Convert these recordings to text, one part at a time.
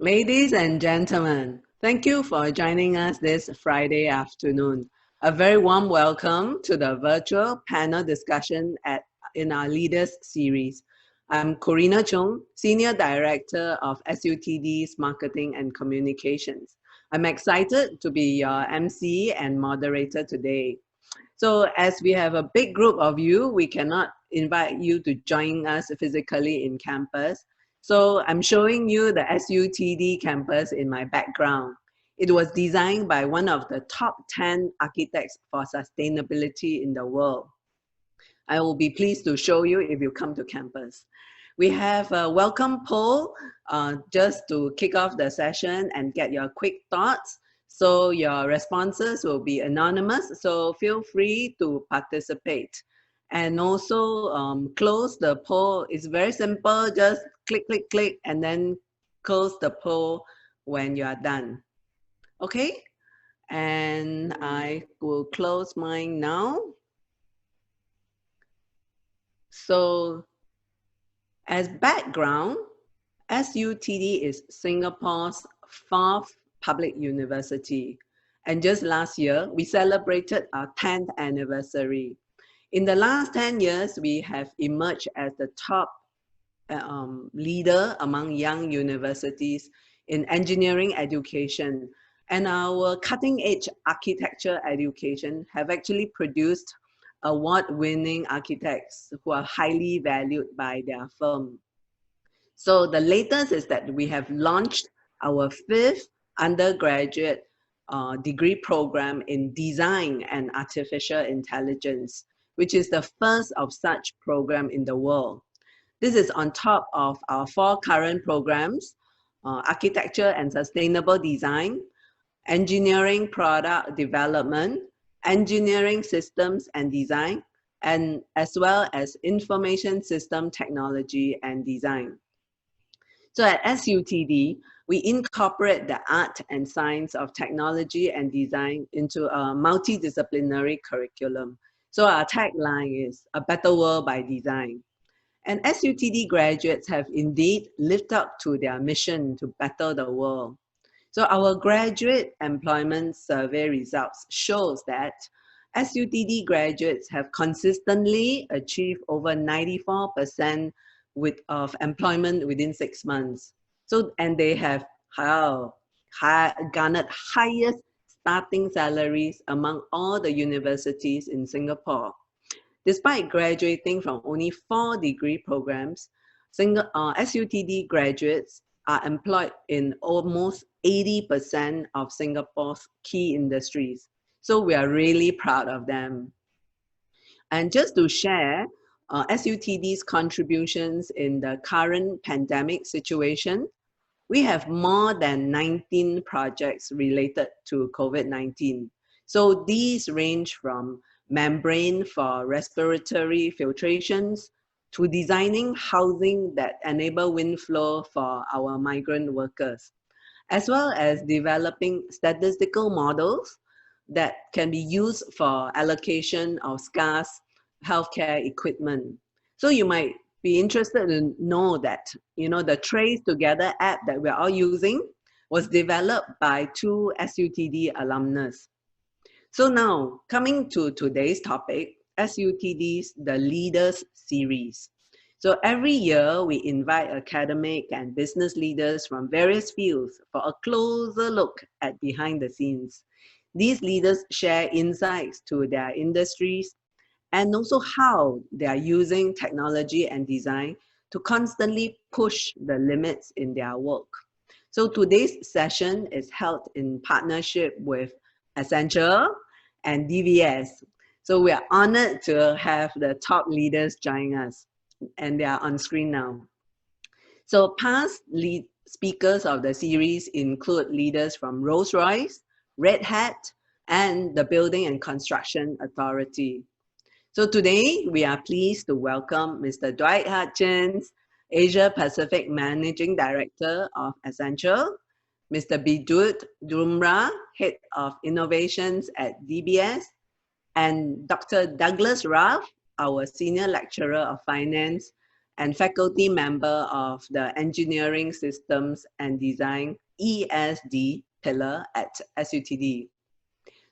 Ladies and gentlemen, thank you for joining us this Friday afternoon. A very warm welcome to the virtual panel discussion in our Leaders series. I'm Corina Chung, Senior Director of SUTD's Marketing and Communications. I'm excited to be your MC and moderator today. So as we have a big group of you, we cannot invite you to join us physically in campus. So I'm showing you the SUTD campus in my background. It was designed by one of the top 10 architects for sustainability in the world. I will be pleased to show you if you come to campus. We have a welcome poll just to kick off the session and get your quick thoughts. So your responses will be anonymous, so feel free to participate. And also close the poll. It's very simple, just click, click, click, and then close the poll when you are done. Okay? And I will close mine now. So as background, SUTD is Singapore's fourth public university. And just last year, we celebrated our 10th anniversary. In the last 10 years, we have emerged as the top leader among young universities in engineering education. And our cutting-edge architecture education have actually produced award-winning architects who are highly valued by their firm. So the latest is that we have launched our 5th undergraduate degree program in design and artificial intelligence, which is the first of such program in the world. This is on top of our 4 current programs, architecture and sustainable design, engineering product development, engineering systems and design, and as well as information system technology and design. So at SUTD, we incorporate the art and science of technology and design into a multidisciplinary curriculum. So our tagline is a better world by design. And SUTD graduates have indeed lived up to their mission to better the world. So our graduate employment survey results shows that SUTD graduates have consistently achieved over 94% of employment within 6 months. So, and they have garnered highest starting salaries among all the universities in Singapore. Despite graduating from only 4 degree programs, SUTD graduates are employed in almost 80% of Singapore's key industries. So we are really proud of them. And just to share SUTD's contributions in the current pandemic situation, we have more than 19 projects related to COVID-19. So these range from membrane for respiratory filtrations to designing housing that enable wind flow for our migrant workers, as well as developing statistical models that can be used for allocation of scarce healthcare equipment. So you might be interested to know that, the Trace Together app that we're all using was developed by 2 SUTD alumnus. So now, coming to today's topic, SUTD's The Leaders series. So every year, we invite academic and business leaders from various fields for a closer look at behind the scenes. These leaders share insights to their industries and also how they are using technology and design to constantly push the limits in their work. So today's session is held in partnership with Accenture and DVS. So we are honored to have the top leaders join us, and they are on screen now. So past lead speakers of the series include leaders from Rolls-Royce, Red Hat, and the Building and Construction Authority. So today, we are pleased to welcome Mr. Dwight Hutchins, Asia Pacific Managing Director of Accenture, Mr. Bidyut Dumra, Head of Innovations at DBS, and Dr. Douglas Raff, our Senior Lecturer of Finance and faculty member of the Engineering Systems and Design ESD pillar at SUTD.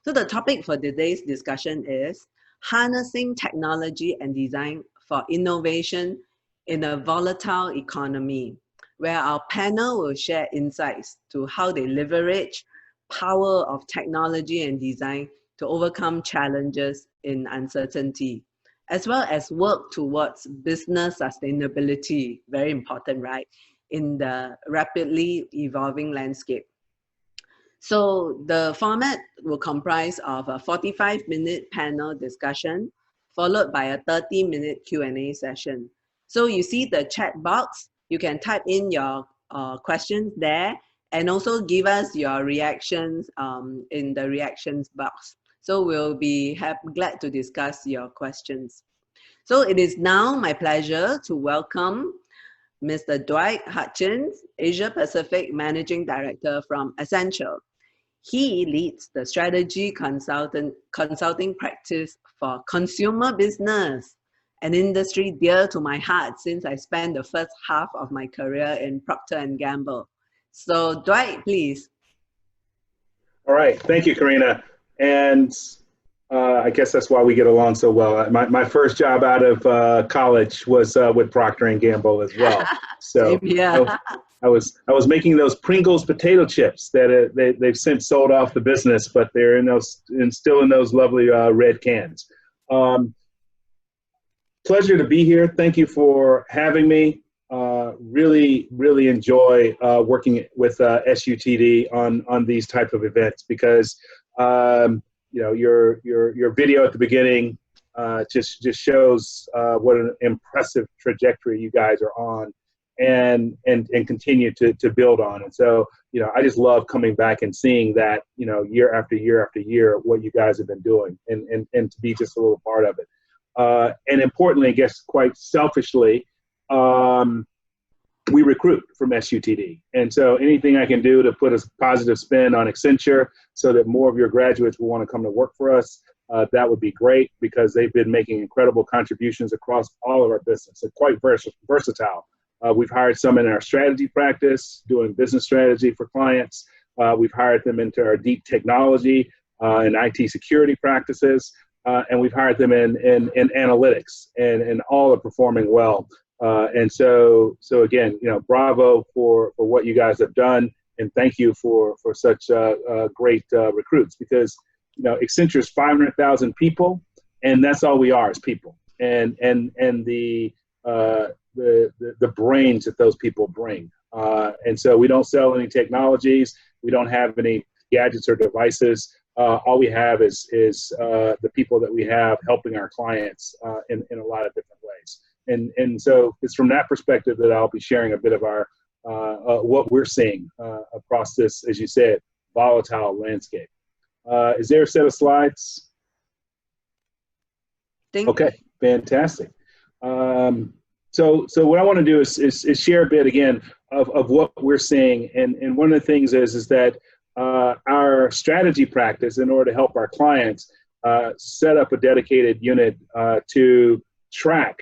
So the topic for today's discussion is harnessing technology and design for innovation in a volatile economy, where our panel will share insights to how they leverage power of technology and design to overcome challenges in uncertainty, as well as work towards business sustainability, very important, right, in the rapidly evolving landscape. So the format will comprise of a 45-minute panel discussion, followed by a 30-minute Q&A session. So you see the chat box, you can type in your questions there, and also give us your reactions in the reactions box. So we'll be glad to discuss your questions. So it is now my pleasure to welcome Mr. Dwight Hutchins, Asia Pacific Managing Director from Accenture. He leads the strategy consulting practice for consumer business, an industry dear to my heart since I spent the first half of my career in Procter & Gamble. So Dwight, please. All right, thank you, Karina. And I guess that's why we get along so well. My first job out of college was with Procter & Gamble as well. So I was making those Pringles potato chips that they've since sold off the business, but they're still in those lovely red cans. Pleasure to be here. Thank you for having me. Really enjoy working with SUTD on these type of events because your video at the beginning just shows what an impressive trajectory you guys are on and continue to build on. And so, I just love coming back and seeing that, year after year after year, what you guys have been doing and to be just a little part of it. And importantly, I guess quite selfishly, we recruit from SUTD. And so anything I can do to put a positive spin on Accenture so that more of your graduates will want to come to work for us, that would be great because they've been making incredible contributions across all of our business and quite versatile. We've hired some in our strategy practice, doing business strategy for clients. We've hired them into our deep technology and IT security practices. And we've hired them in analytics and all are performing well. And so again, bravo for what you guys have done. And thank you for such great recruits because, Accenture's 500,000 people and that's all we are is people and the brains that those people bring. And so we don't sell any technologies. We don't have any gadgets or devices. All we have is the people that we have helping our clients in a lot of different ways. And so it's from that perspective that I'll be sharing a bit of our what we're seeing across this, as you said, volatile landscape. Is there a set of slides? Okay, fantastic. So what I want to do is share a bit again of what we're seeing. And one of the things is that our strategy practice, in order to help our clients, set up a dedicated unit to track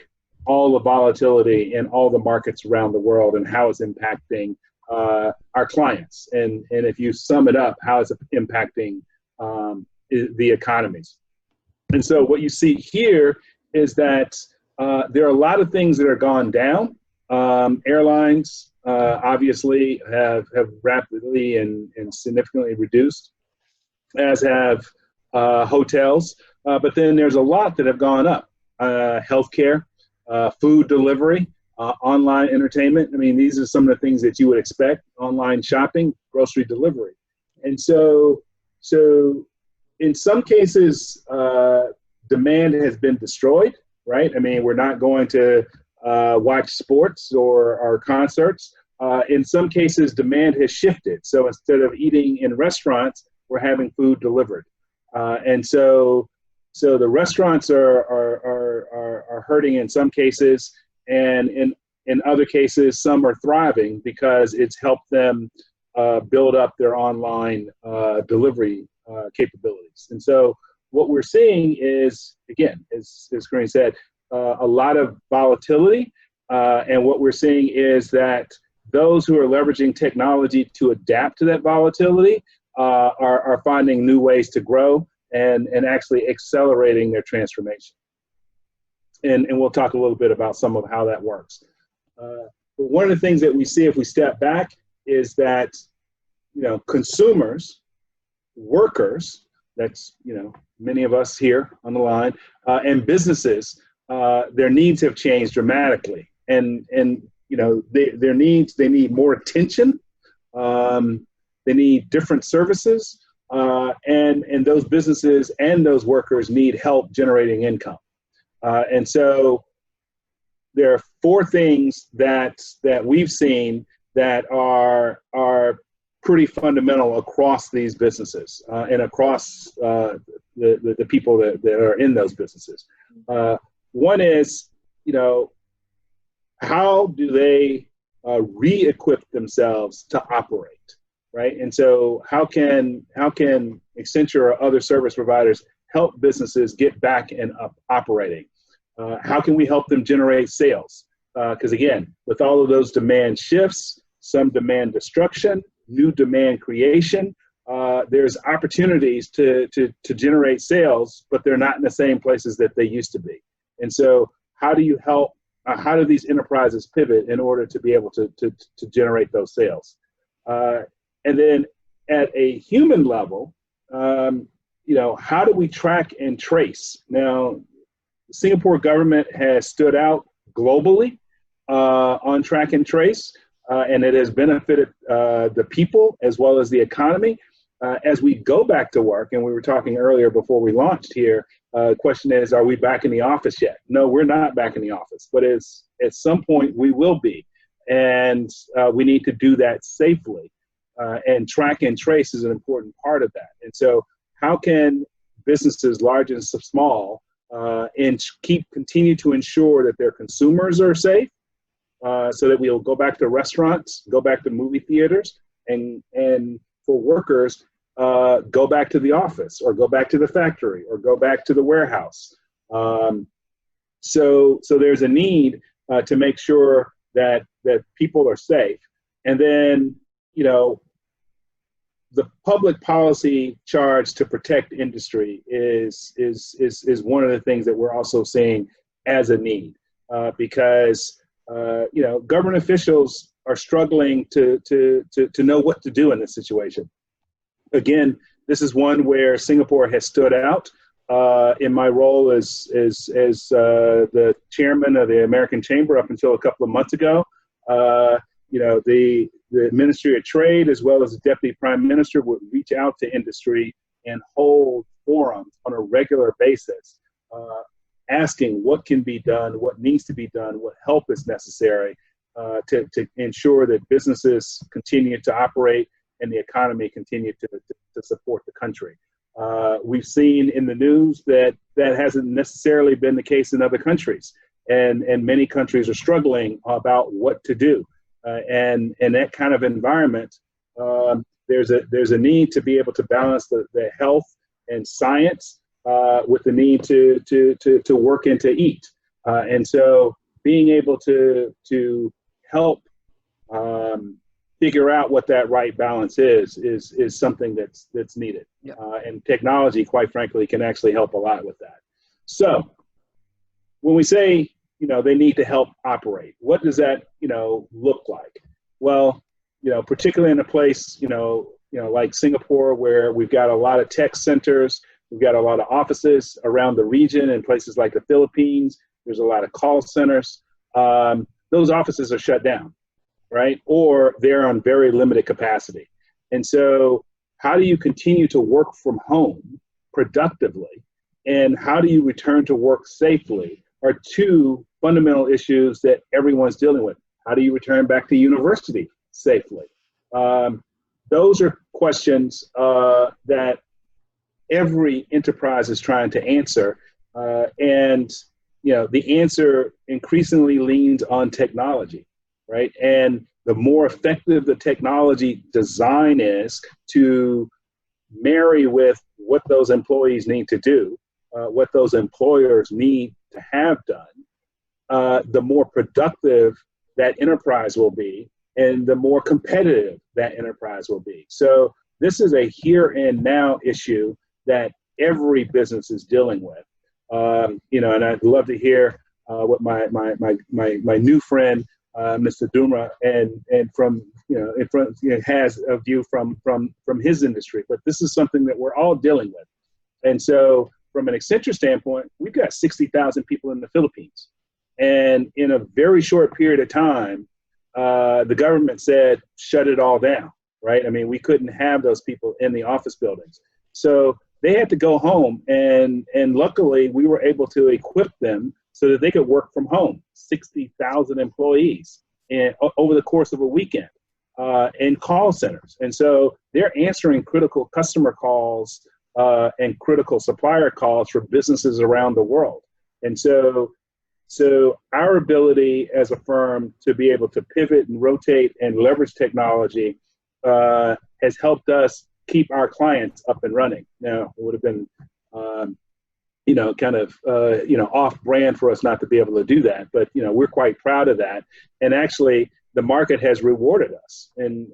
all the volatility in all the markets around the world and how it's impacting our clients. And if you sum it up, how it's impacting the economies. And so what you see here is that there are a lot of things that are gone down. Airlines obviously have rapidly and significantly reduced, as have hotels. But then there's a lot that have gone up. Healthcare, food delivery, online entertainment. I mean, these are some of the things that you would expect. Online shopping, grocery delivery. And so in some cases, demand has been destroyed, right? I mean, we're not going to watch sports or concerts. In some cases, demand has shifted. So instead of eating in restaurants, we're having food delivered. And so the restaurants are hurting in some cases, and in other cases, some are thriving because it's helped them build up their online delivery capabilities. And so what we're seeing is, again, as Corinne said, a lot of volatility, And what we're seeing is that those who are leveraging technology to adapt to that volatility are finding new ways to grow and actually accelerating their transformation. And we'll talk a little bit about some of how that works. But one of the things that we see if we step back is that, consumers, workers, that's, many of us here on the line, and businesses, their needs have changed dramatically. And their needs, they need more attention. They need different services. And those businesses and those workers need help generating income. And so there are four things that we've seen that are pretty fundamental across these businesses and across the people that are in those businesses. One is, how do they re-equip themselves to operate, right? And so how can Accenture or other service providers help businesses get back and up operating? How can we help them generate sales? Because again, with all of those demand shifts, some demand destruction, new demand creation, there's opportunities to generate sales, but they're not in the same places that they used to be. And so how do you help, how do these enterprises pivot in order to be able to generate those sales? And then at a human level, how do we track and trace? Now, the Singapore government has stood out globally on track and trace, and it has benefited the people as well as the economy. As we go back to work, and we were talking earlier before we launched here, the question is, are we back in the office yet? No, we're not back in the office, but at some point we will be, and we need to do that safely. And track and trace is an important part of that. And so how can businesses, large and small, and continue to ensure that their consumers are safe, so that we'll go back to restaurants, go back to movie theaters, and for workers, go back to the office or go back to the factory or go back to the warehouse. So there's a need to make sure that people are safe. And then, the public policy charge to protect industry is one of the things that we're also seeing as a need, because government officials are struggling to know what to do in this situation. Again, this is one where Singapore has stood out. In my role as the chairman of the American Chamber up until a couple of months ago, the Ministry of Trade as well as the Deputy Prime Minister would reach out to industry and hold forums on a regular basis, asking what can be done, what needs to be done, what help is necessary to ensure that businesses continue to operate and the economy continue to support the country. We've seen in the news that hasn't necessarily been the case in other countries, and many countries are struggling about what to do. And in that kind of environment, there's a need to be able to balance the health and science with the need to work and to eat. And so being able to help figure out what that right balance is something that's needed. Yeah. And technology, quite frankly, can actually help a lot with that. So when we say, they need to help operate, what does that, look like? Well, particularly in a place, like Singapore, where we've got a lot of tech centers, we've got a lot of offices around the region, and places like the Philippines, there's a lot of call centers. Those offices are shut down, right? Or they're on very limited capacity. And so how do you continue to work from home productively, and how do you return to work safely are two fundamental issues that everyone's dealing with. How do you return back to university safely? Those are questions that every enterprise is trying to answer. And the answer increasingly leans on technology, right? And the more effective the technology design is to marry with what those employees need to do, what those employers need to have done, the more productive that enterprise will be, and the more competitive that enterprise will be. So this is a here and now issue that every business is dealing with. You know, and I'd love to hear what my new friend, Mr. Dumra, and from has a view from his industry. But this is something that we're all dealing with. And so from an Accenture standpoint, we've got 60,000 people in the Philippines. And in a very short period of time, the government said, shut it all down, right? I mean, we couldn't have those people in the office buildings. So they had to go home, and luckily we were able to equip them so that they could work from home, 60,000 employees over the course of a weekend in call centers. And so they're answering critical customer calls and critical supplier calls for businesses around the world. And so our ability as a firm to be able to pivot and rotate and leverage technology has helped us keep our clients up and running. Now, it would have been, kind of, off brand for us not to be able to do that. But, we're quite proud of that. And actually, the market has rewarded us, and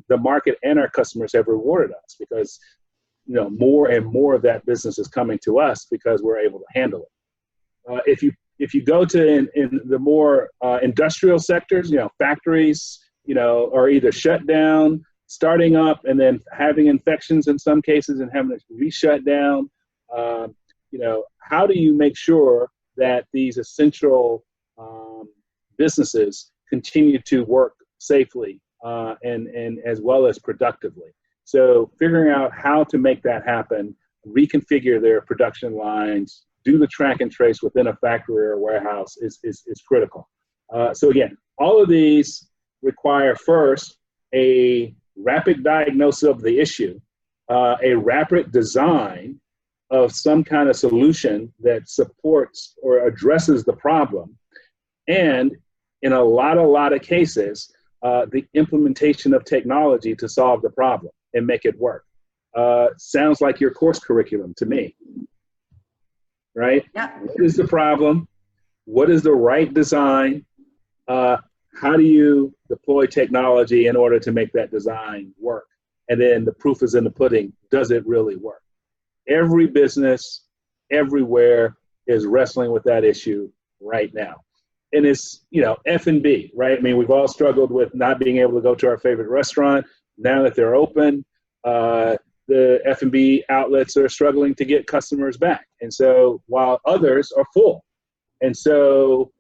the market and our customers have rewarded us because, more and more of that business is coming to us because we're able to handle it. If you go to in the more industrial sectors, factories, are either shut down, starting up, and then having infections in some cases and having to re-shut down. How do you make sure that these essential businesses continue to work safely and as well as productively? So figuring out how to make that happen, reconfigure their production lines, do the track and trace within a factory or warehouse is critical. So again, all of these require first a rapid diagnosis of the issue, a rapid design of some kind of solution that supports or addresses the problem, and in a lot of cases, the implementation of technology to solve the problem and make it work. Sounds like your course curriculum to me. Right? Yeah. What is the problem? What is the right design? How do you deploy technology in order to make that design work? And then the proof is in the pudding. Does it really work? Every business, everywhere is wrestling with that issue right now. And it's, F&B, right? I mean, we've all struggled with not being able to go to our favorite restaurant. Now that they're open, the F&B outlets are struggling to get customers back. And so while others are full. And so,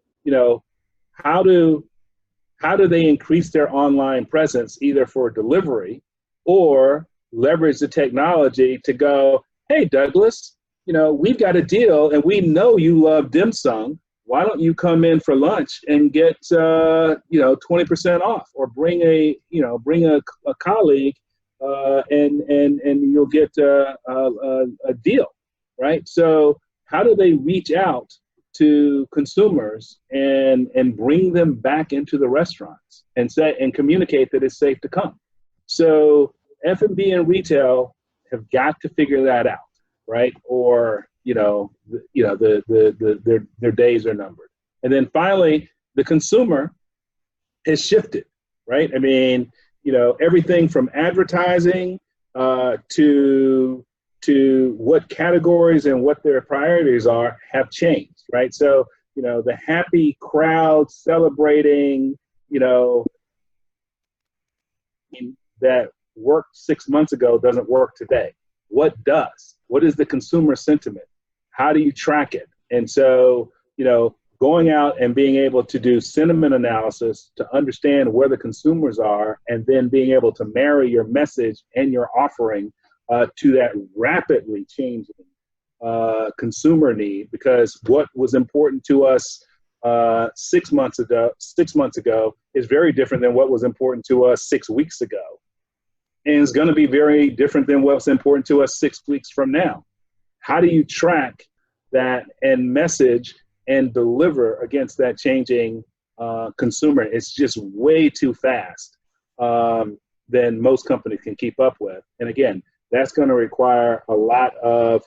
how do they increase their online presence either for delivery or leverage the technology to go, hey, Douglas, we've got a deal and we know you love dim sum. Why don't you come in for lunch and get, 20% off, or bring a colleague and you'll get a deal, right? So how do they reach out to consumers and bring them back into the restaurants and communicate that it's safe to come? So F&B and retail have got to figure that out, right? Or their days are numbered. And then finally, the consumer has shifted, right? I mean, everything from advertising to what categories and what their priorities are have changed, right? So, the happy crowd celebrating, that worked 6 months ago doesn't work today. What does? What is the consumer sentiment? How do you track it? And so, going out and being able to do sentiment analysis to understand where the consumers are, and then being able to marry your message and your offering to that rapidly changing consumer need, because what was important to us 6 months ago is very different than what was important to us 6 weeks ago. And it's going to be very different than what's important to us 6 weeks from now. How do you track that and message and deliver against that changing consumer? It's just way too fast than most companies can keep up with. And again, that's going to require a lot of,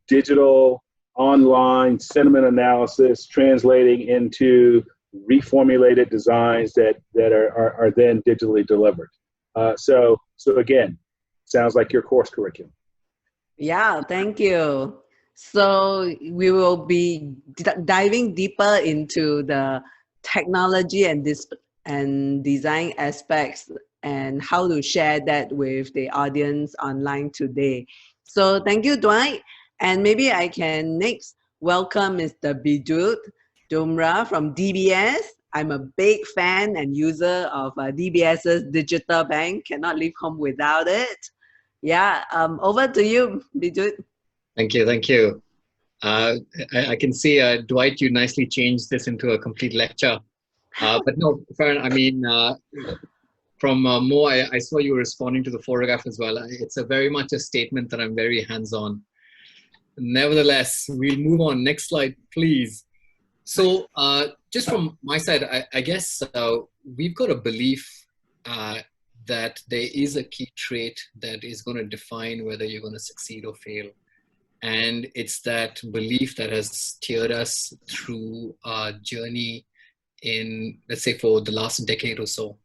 digital online sentiment analysis translating into reformulated designs that are then digitally delivered. So again, sounds like your course curriculum. Yeah, thank you. So we will be diving deeper into the technology and design aspects and how to share that with the audience online today. So thank you, Dwight. And maybe I can next welcome Mr. Bidyut Dumra from DBS. I'm a big fan and user of DBS's digital bank. Cannot leave home without it. Yeah, over to you, Bidyut. Thank you, thank you. I can see, Dwight, you nicely changed this into a complete lecture. But no, fair, I mean, from Mo, I saw you responding to the photograph as well. It's a very much a statement that I'm very hands-on. Nevertheless, we'll move on. Next slide, please. So just from my side, I guess we've got a belief that there is a key trait that is going to define whether you're going to succeed or fail. And it's that belief that has steered us through our journey in, let's say, for the last decade or so.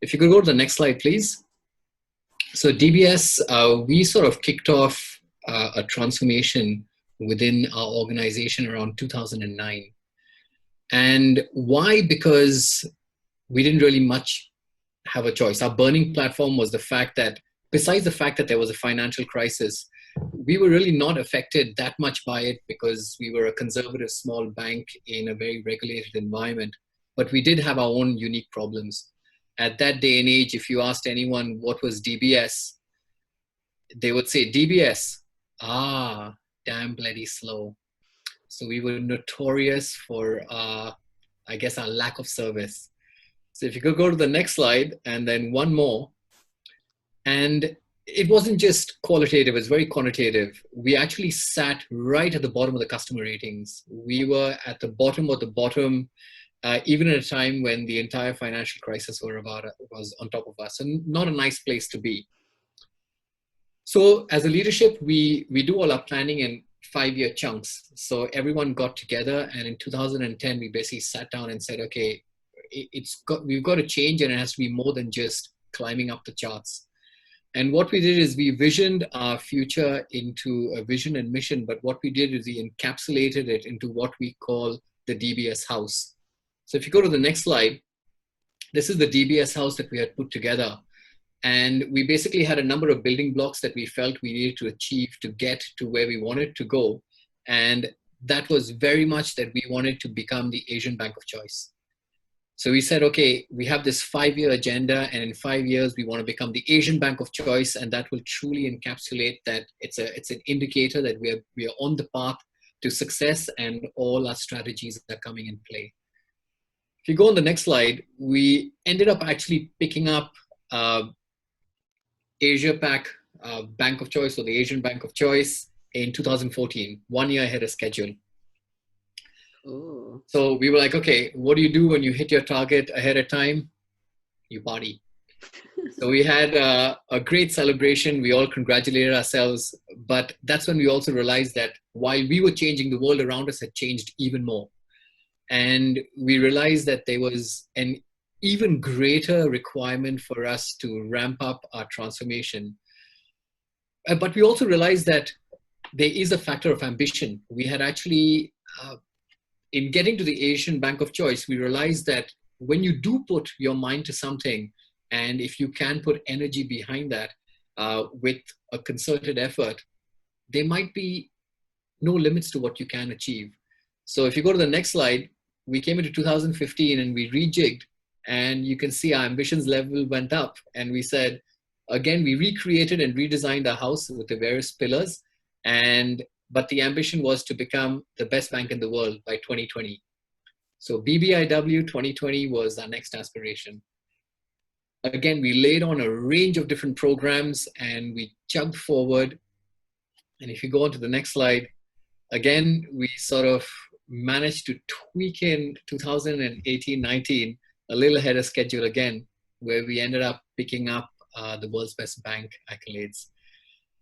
If you could go to the next slide, please. So DBS, we sort of kicked off a transformation within our organization around 2009. And why? Because we didn't really much have a choice. Our burning platform was the fact that, besides the fact that there was a financial crisis, we were really not affected that much by it because we were a conservative small bank in a very regulated environment. But we did have our own unique problems. At that day and age, if you asked anyone what was DBS, they would say, DBS, damn bloody slow. So we were notorious for, I guess, our lack of service. So if you could go to the next slide and then one more. And it wasn't just qualitative, it's very quantitative. We actually sat right at the bottom of the customer ratings. We were at the bottom of the bottom, even at a time when the entire financial crisis was on top of us. And not a nice place to be. So as a leadership, we do all our planning in 5-year chunks. So everyone got together, and in 2010, we basically sat down and said, okay, we've got to change, and it has to be more than just climbing up the charts. And what we did is we visioned our future into a vision and mission, but what we did is we encapsulated it into what we call the DBS house. So if you go to the next slide, this is the DBS house that we had put together. And we basically had a number of building blocks that we felt we needed to achieve to get to where we wanted to go. And that was very much that we wanted to become the Asian bank of choice. So we said, okay, we have this 5-year agenda, and in 5 years, we want to become the Asian bank of choice. And that will truly encapsulate that it's an indicator that we are on the path to success, and all our strategies are coming in play. If you go on the next slide, we ended up actually picking up Asia Pac Bank of Choice, or the Asian Bank of Choice, in 2014, 1 year ahead of schedule. Ooh. So we were like, okay, what do you do when you hit your target ahead of time? You party. So we had a great celebration. We all congratulated ourselves. But that's when we also realized that while we were changing, the world around us had changed even more. And we realized that there was an even greater requirement for us to ramp up our transformation. But we also realized that there is a factor of ambition. We had actually, in getting to the Asian Bank of Choice, we realized that when you do put your mind to something, and if you can put energy behind that with a concerted effort, there might be no limits to what you can achieve. So if you go to the next slide, we came into 2015 and we rejigged, and you can see our ambitions level went up. And we said, again, we recreated and redesigned our house with the various pillars. But the ambition was to become the best bank in the world by 2020. So BBIW 2020 was our next aspiration. Again, we laid on a range of different programs and we chugged forward. And if you go on to the next slide, again, we sort of managed to tweak in 2018-19, a little ahead of schedule again, where we ended up picking up the world's best bank accolades.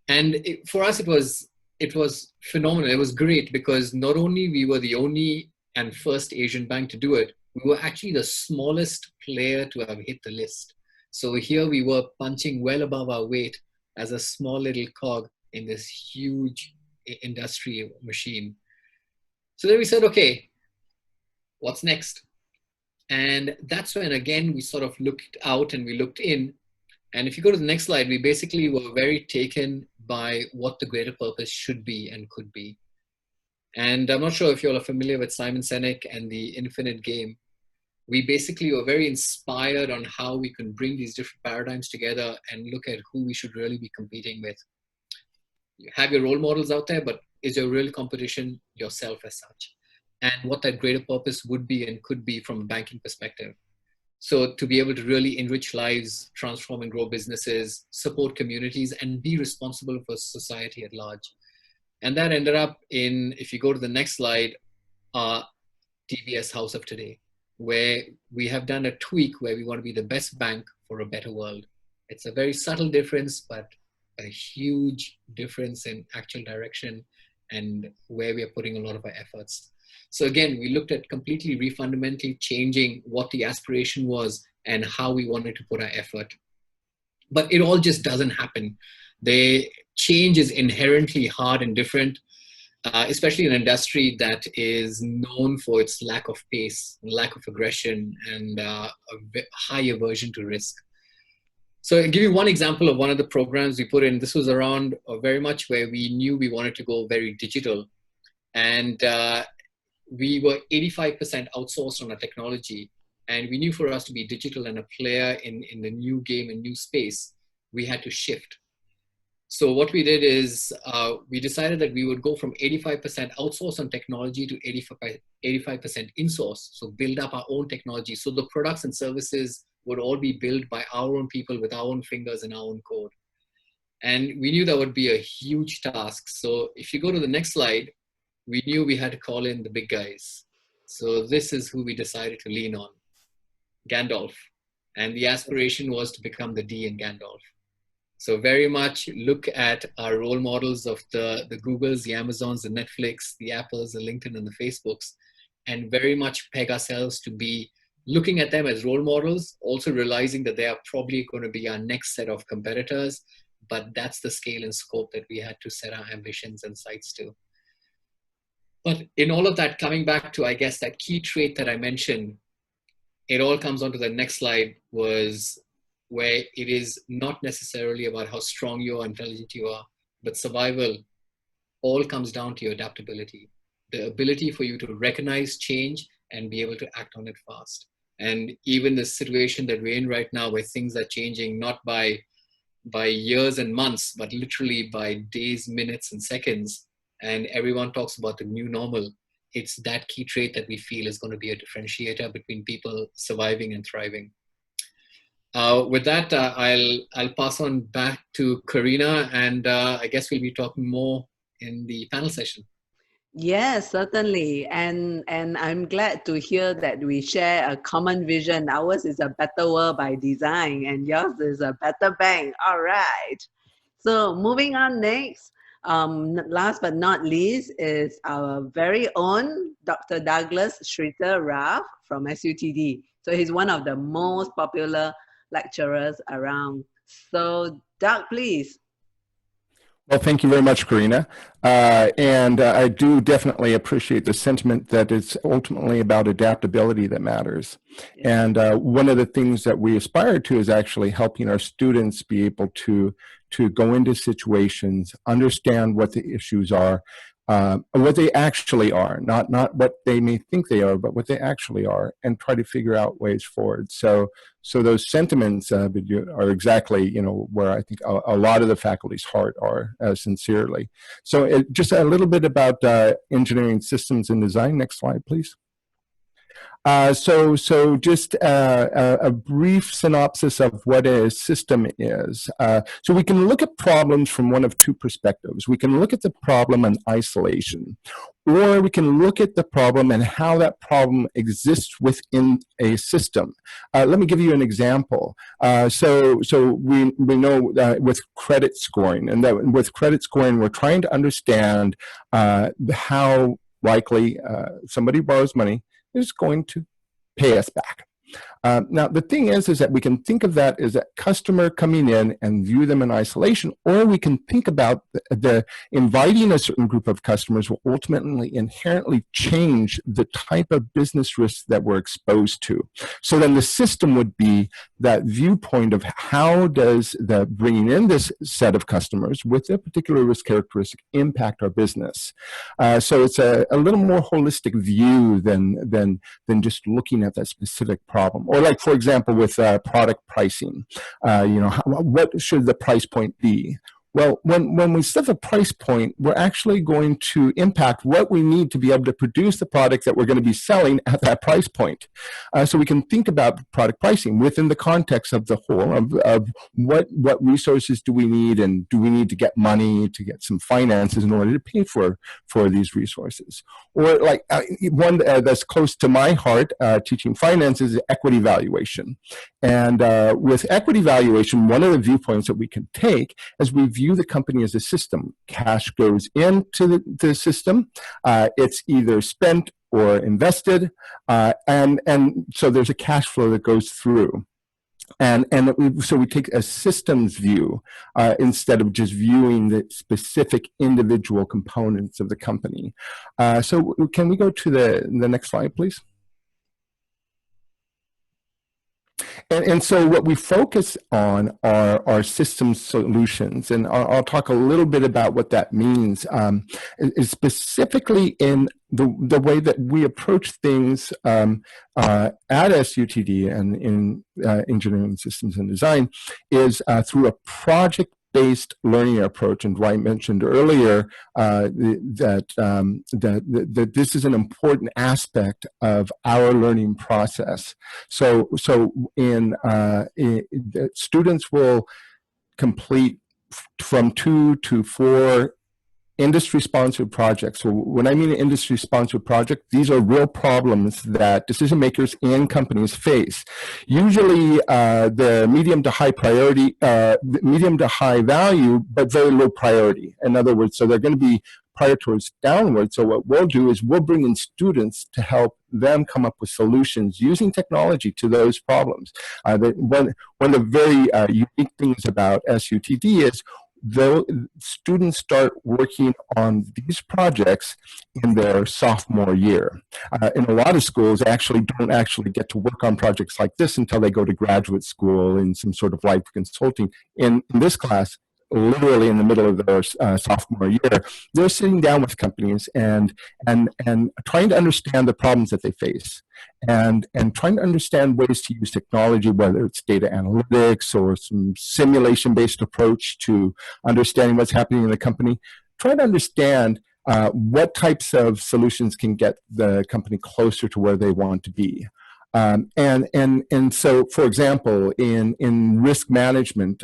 And for us, it was it was phenomenal. It was great because not only we were the only and first Asian bank to do it, we were actually the smallest player to have hit the list. So here we were punching well above our weight as a small little cog in this huge industry machine. So then we said, okay, what's next? And that's when, again, we sort of looked out and we looked in. And if you go to the next slide, we basically were very taken by what the greater purpose should be and could be. And I'm not sure if you all are familiar with Simon Sinek and the Infinite Game. We basically were very inspired on how we can bring these different paradigms together and look at who we should really be competing with. You have your role models out there, but is your real competition yourself as such? And what that greater purpose would be and could be from a banking perspective. So to be able to really enrich lives, transform and grow businesses, support communities, and be responsible for society at large. And that ended up in, if you go to the next slide, TBS House of Today, where we have done a tweak where we want to be the best bank for a better world. It's a very subtle difference, but a huge difference in actual direction and where we are putting a lot of our efforts. So again, we looked at completely fundamentally changing what the aspiration was and how we wanted to put our effort. But it all just doesn't happen. The change is inherently hard and different, especially in an industry that is known for its lack of pace, lack of aggression, and a high aversion to risk. So I'll give you one example of one of the programs we put in. This was around very much where we knew we wanted to go very digital. And we were 85% outsourced on our technology. And we knew for us to be digital and a player in the new game and new space, we had to shift. So what we did is we decided that we would go from 85% outsourced on technology to 85% in-source. So build up our own technology. So the products and services would all be built by our own people with our own fingers and our own code. And we knew that would be a huge task. So if you go to the next slide, we knew we had to call in the big guys. So this is who we decided to lean on, Gandalf. And the aspiration was to become the D in Gandalf. So very much look at our role models of the Googles, the Amazons, the Netflix, the Apples, the LinkedIn, and the Facebooks, and very much peg ourselves to be looking at them as role models, also realizing that they are probably going to be our next set of competitors, but that's the scale and scope that we had to set our ambitions and sights to. But in all of that, coming back to, I guess, that key trait that I mentioned, it all comes onto the next slide, was where it is not necessarily about how strong you are, intelligent you are, but survival all comes down to your adaptability, the ability for you to recognize change and be able to act on it fast. And even the situation that we're in right now, where things are changing not by years and months, but literally by days, minutes, and seconds, and everyone talks about the new normal, it's that key trait that we feel is going to be a differentiator between people surviving and thriving. With that, I'll pass on back to Karina, and I guess we'll be talking more in the panel session. Yes, certainly. And I'm glad to hear that we share a common vision. Ours is a better world by design, and yours is a better bank. All right. So moving on next, last but not least, is our very own Dr. Douglas Shriter Raf from SUTD. So he's one of the most popular lecturers around. So Doug, please. Well, thank you very much, Karina. And I do definitely appreciate the sentiment that it's ultimately about adaptability that matters. And one of the things that we aspire to is actually helping our students be able to go into situations, understand what the issues are, what they actually are, not what they may think they are, but what they actually are, and try to figure out ways forward. So those sentiments are exactly, where I think a lot of the faculty's heart are, sincerely. So just a little bit about engineering systems and design. Next slide, please. So just a brief synopsis of what a system is. So we can look at problems from one of two perspectives. We can look at the problem in isolation, or we can look at the problem and how that problem exists within a system. Let me give you an example. So we know with credit scoring, and that with credit scoring, we're trying to understand how likely somebody borrows money is going to pay us back. Now, the thing is that we can think of that as a customer coming in and view them in isolation, or we can think about the inviting a certain group of customers will ultimately inherently change the type of business risks that we're exposed to. So then the system would be that viewpoint of how does the bringing in this set of customers with a particular risk characteristic impact our business. So it's a little more holistic view than just looking at that specific problem. Or like, for example, with product pricing, what should the price point be? Well, when we set a price point, we're actually going to impact what we need to be able to produce the product that we're going to be selling at that price point. So we can think about product pricing within the context of the whole of what resources do we need, and do we need to get money to get some finances in order to pay for these resources. Or like one that's close to my heart, teaching finance, is equity valuation. And with equity valuation, one of the viewpoints that we can take is we view the company as a system. Cash goes into the system. It's either spent or invested. And so there's a cash flow that goes through. So we take a systems view instead of just viewing the specific individual components of the company. So can we go to the next slide, please? And so what we focus on are our system solutions, and I'll talk a little bit about what that means, is specifically in the way that we approach things at SUTD and in engineering systems and design is through a project-based learning approach. And Dwight mentioned earlier that this is an important aspect of our learning process. So students will complete from 2 to 4 industry-sponsored projects. So when I mean an industry-sponsored project, these are real problems that decision makers and companies face. Usually they're medium to high priority, medium to high value, but very low priority. In other words, so they're going to be priorities downward. So what we'll do is we'll bring in students to help them come up with solutions using technology to those problems. One of the very unique things about SUTD is though students start working on these projects in their sophomore year. In a lot of schools, they don't actually get to work on projects like this until they go to graduate school in some sort of life consulting. In this class, literally in the middle of their sophomore year, they're sitting down with companies and trying to understand the problems that they face, and trying to understand ways to use technology, whether it's data analytics or some simulation-based approach to understanding what's happening in the company, trying to understand what types of solutions can get the company closer to where they want to be. And so, for example, in risk management,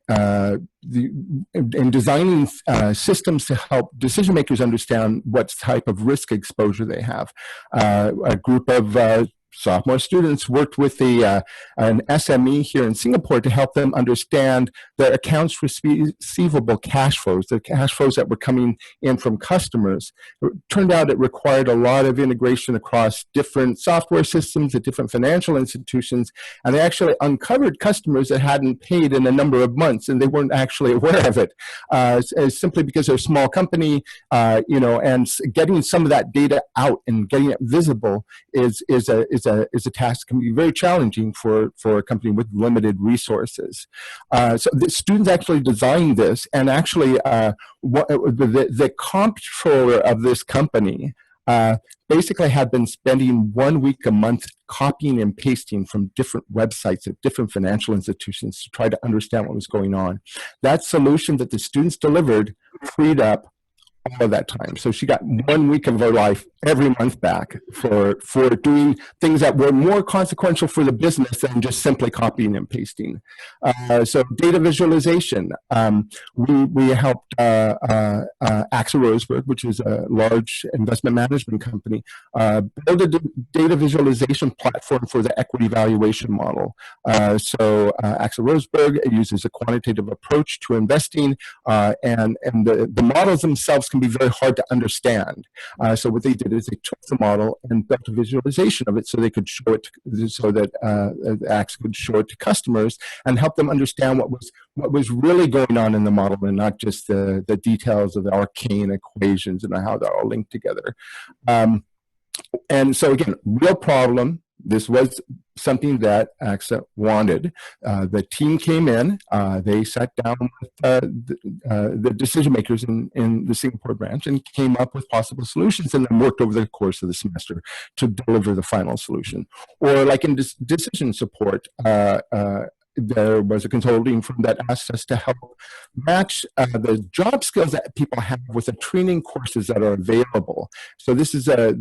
in designing systems to help decision makers understand what type of risk exposure they have, a group of sophomore students worked with an SME here in Singapore to help them understand their accounts receivable cash flows, the cash flows that were coming in from customers. It turned out it required a lot of integration across different software systems at different financial institutions, and they actually uncovered customers that hadn't paid in a number of months, and they weren't actually aware of it, simply because they're a small company, and getting some of that data out and getting it visible is a task that can be very challenging for a company with limited resources. So the students actually designed this, and actually the comptroller of this company basically had been spending 1 week a month copying and pasting from different websites at different financial institutions to try to understand what was going on. That solution that the students delivered freed up all of that time. So she got 1 week of her life every month back for doing things that were more consequential for the business than just simply copying and pasting. So data visualization. We helped Axel Roseberg, which is a large investment management company, build a data visualization platform for the equity valuation model. So Axel Roseberg uses a quantitative approach to investing, and the models themselves can be very hard to understand. So what they did is they took the model and built a visualization of it so they could show it, so that Axel could show it to customers and help them understand what was really going on in the model, and not just the details of the arcane equations and how they're all linked together. And so again, real problem. This was something that AXA wanted. The team came in, they sat down with the decision makers in the Singapore branch and came up with possible solutions, and then worked over the course of the semester to deliver the final solution. Or like in decision support, there was a consulting firm that asked us to help match the job skills that people have with the training courses that are available. So this is a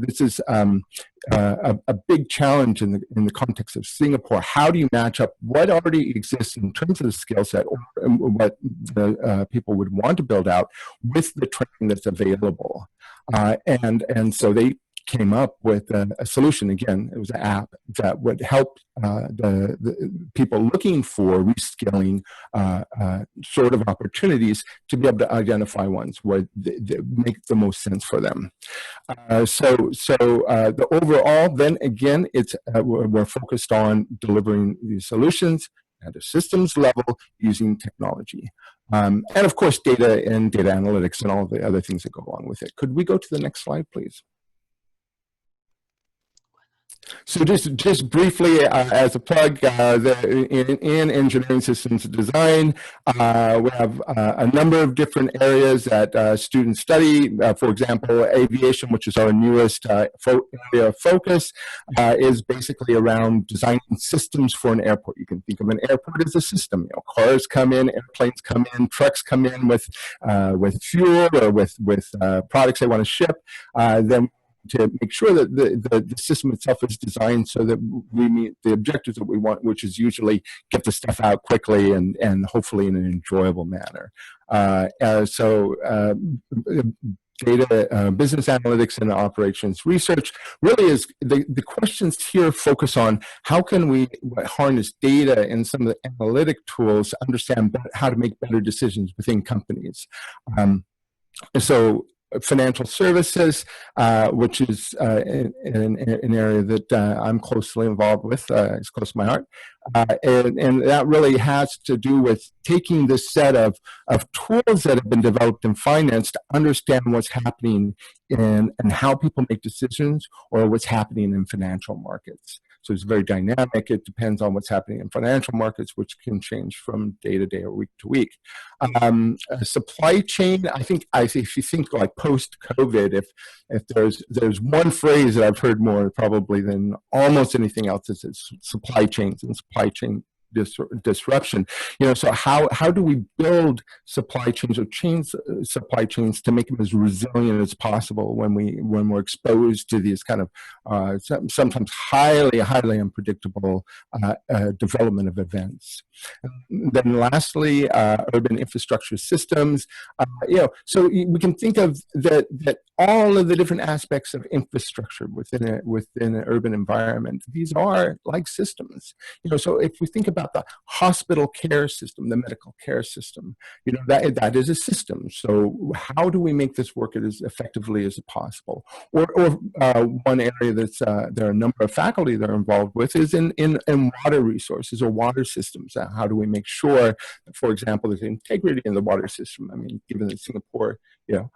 big challenge in the context of Singapore. How do you match up what already exists in terms of the skill set, or what the people would want to build out, with the training that's available? And so they came up with a solution. Again, it was an app that would help the people looking for reskilling sort of opportunities to be able to identify ones where they make the most sense for them. So the overall, then again, it's we're focused on delivering these solutions at a systems level using technology. And of course, data and data analytics and all the other things that go along with it. Could we go to the next slide, please? So just briefly, as a plug, in engineering systems design, we have a number of different areas that students study. For example, aviation, which is our newest area of focus, is basically around designing systems for an airport. You can think of an airport as a system. You know, cars come in, airplanes come in, trucks come in with fuel or with products they want to ship. Then to make sure that the system itself is designed so that we meet the objectives that we want, which is usually get the stuff out quickly and hopefully in an enjoyable manner. Data, business analytics and operations research really is, the questions here focus on how can we harness data and some of the analytic tools to understand how to make better decisions within companies. So financial services, which is an area that I'm closely involved with, it's close to my heart. And that really has to do with taking this set of tools that have been developed in finance to understand what's happening and how people make decisions, or what's happening in financial markets. So it's very dynamic. It depends on what's happening in financial markets, which can change from day to day or week to week. Supply chain, I think if you think like post-COVID, if there's one phrase that I've heard more probably than almost anything else, it's supply chains and supply chain disruption. You know, so how do we build supply chains or change supply chains to make them as resilient as possible when we're exposed to these kind of sometimes highly unpredictable development of events. And then lastly, urban infrastructure systems. You know, so we can think of that all of the different aspects of infrastructure within an urban environment. These are like systems. You know, so if we think about the hospital care system, the medical care system, you know, that is a system. So how do we make this work as effectively as possible? Or one area that's there are a number of faculty that are involved with is in water resources or water systems. How do we make sure, for example, there's integrity in the water system? I mean, given that Singapore, you know,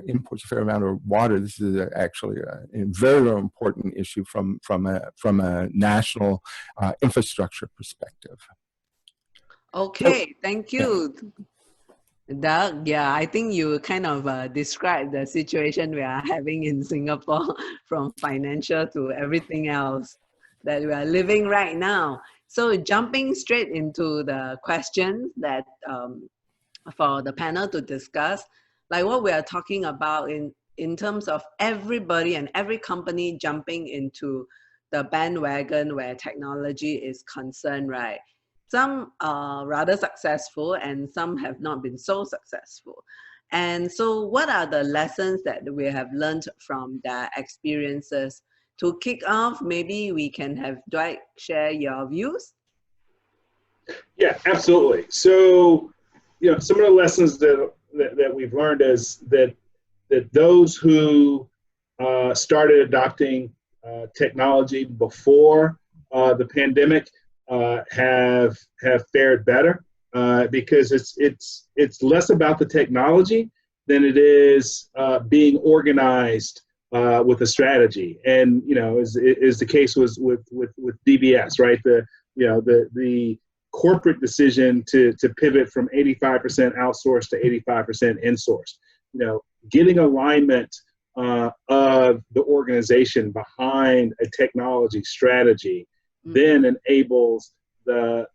imports a fair amount of water, this is actually a very, very important issue from a national infrastructure perspective. Okay, thank you, Doug. Yeah, I think you kind of described the situation we are having in Singapore, from financial to everything else that we are living right now. So jumping straight into the questions that for the panel to discuss, like what we are talking about in terms of everybody and every company jumping into the bandwagon where technology is concerned, right? Some are rather successful and some have not been so successful. And so what are the lessons that we have learned from their experiences? To kick off, maybe we can have Dwight share your views. Yeah, absolutely. So, you know, some of the lessons that we've learned is that those who started adopting technology before the pandemic have fared better because it's less about the technology than it is being organized with a strategy. And you know, is the case was with DBS, right? The corporate decision to pivot from 85% outsourced to 85% insourced. You know, getting alignment of the organization behind a technology strategy then enables the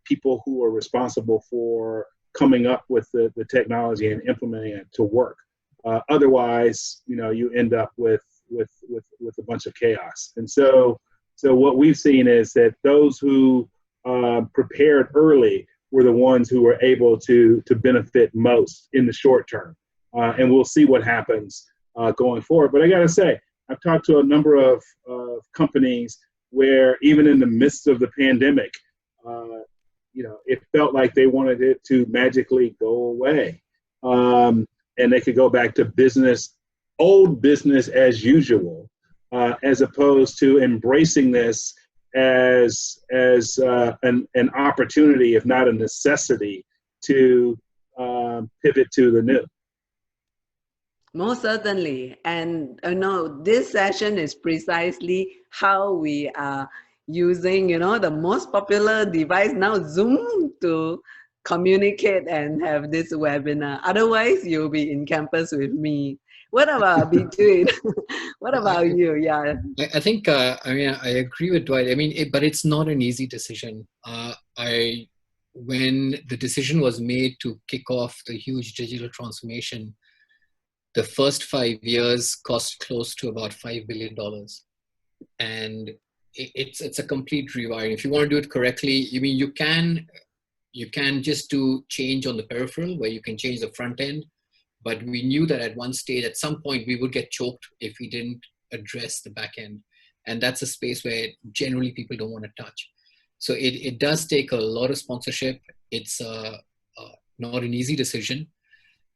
people who are responsible for coming up with the technology and implementing it to work. Otherwise, you know, you end up with a bunch of chaos. And so what we've seen is that those who prepared early were the ones who were able to benefit most in the short term. And we'll see what happens going forward. But I got to say, I've talked to a number of companies where even in the midst of the pandemic, you know, it felt like they wanted it to magically go away. And they could go back to old business as usual, as opposed to embracing this as an opportunity, if not a necessity, to pivot to the new. Most certainly. And you know, this session is precisely how we are using, you know, the most popular device now, Zoom, to communicate and have this webinar. Otherwise, you'll be in campus with me. What about Bidyut? What about you? Yeah. I think, I mean, I agree with Dwight. I mean, but it's not an easy decision. When the decision was made to kick off the huge digital transformation, the first 5 years cost close to about $5 billion. And it's a complete rewiring. If you want to do it correctly, I mean, you can just do change on the peripheral where you can change the front end. But we knew that at one stage, at some point, we would get choked if we didn't address the back end. And that's a space where generally people don't want to touch. So it does take a lot of sponsorship. It's not an easy decision.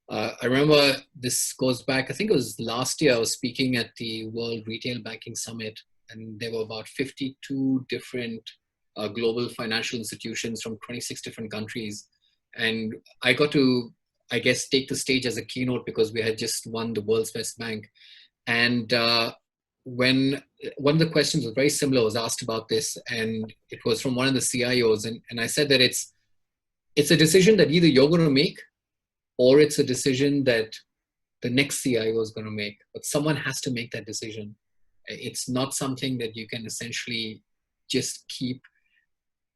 I remember this goes back, I think it was last year, I was speaking at the World Retail Banking Summit, and there were about 52 different global financial institutions from 26 different countries. And I got to, I guess, take the stage as a keynote because we had just won the world's best bank. And when one of the questions was very similar, was asked about this, and it was from one of the CIOs. And I said that it's a decision that either you're going to make or it's a decision that the next CIO is going to make. But someone has to make that decision. It's not something that you can essentially just keep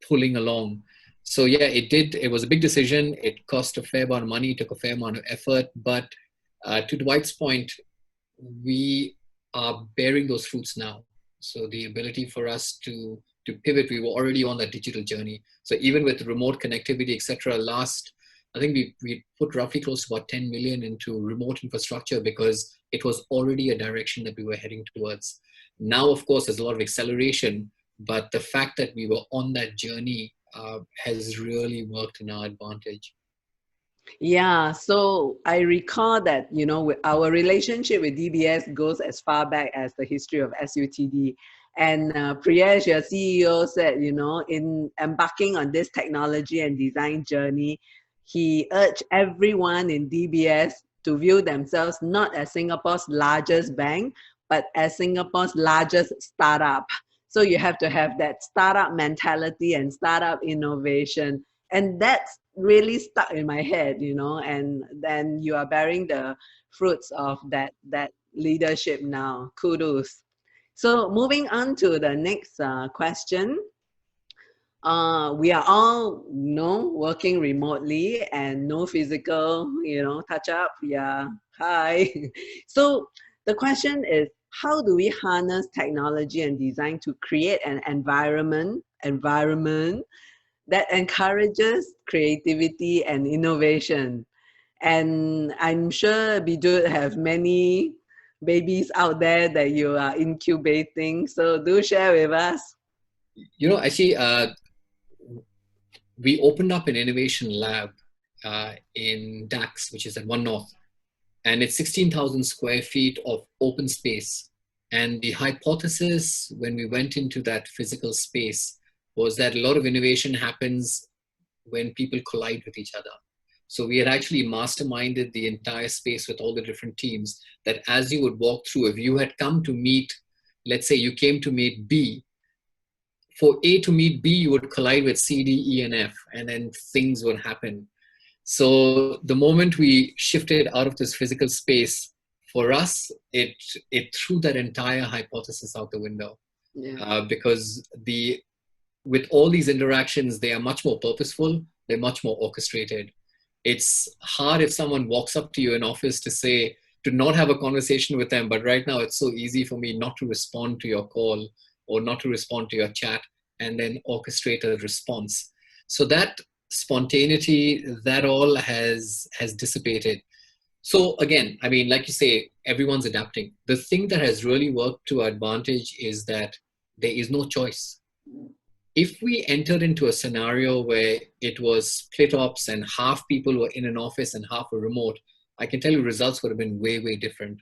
pulling along. So yeah, it was a big decision. It cost a fair amount of money, it took a fair amount of effort. But to Dwight's point, we are bearing those fruits now. So the ability for us to pivot, we were already on that digital journey. So even with remote connectivity, etc., I think we put roughly close to about 10 million into remote infrastructure because it was already a direction that we were heading towards. Now, of course, there's a lot of acceleration, but the fact that we were on that journey has really worked in our advantage. Yeah, so I recall that, you know, our relationship with DBS goes as far back as the history of SUTD. And Priyesh, your CEO, said, you know, in embarking on this technology and design journey, he urged everyone in DBS to view themselves not as Singapore's largest bank, but as Singapore's largest startup. So you have to have that startup mentality and startup innovation. And that's really stuck in my head, you know, and then you are bearing the fruits of that leadership now. Kudos. So moving on to the next question. we are all, working remotely and no physical, touch up. Yeah, hi. So the question is, how do we harness technology and design to create an environment that encourages creativity and innovation? And I'm sure Bidyut have many babies out there that you are incubating. So do share with us. Actually, we opened up an innovation lab in DAX, which is at One North, and it's 16,000 square feet of open space. And the hypothesis when we went into that physical space was that a lot of innovation happens when people collide with each other. So we had actually masterminded the entire space with all the different teams, that as you would walk through, if you had come to meet, let's say you came to meet B, for A to meet B, you would collide with C, D, E, and F, and then things would happen. So the moment we shifted out of this physical space, for us, it threw that entire hypothesis out the window. Yeah. Because with all these interactions, they are much more purposeful, they're much more orchestrated. It's hard if someone walks up to you in office to not have a conversation with them, but right now it's so easy for me not to respond to your call or not to respond to your chat and then orchestrate a response. So that spontaneity, that all has dissipated. So again, I mean, like you say, everyone's adapting. The thing that has really worked to our advantage is that there is no choice. If we entered into a scenario where it was split ops and half people were in an office and half were remote, I can tell you results would have been way, way different.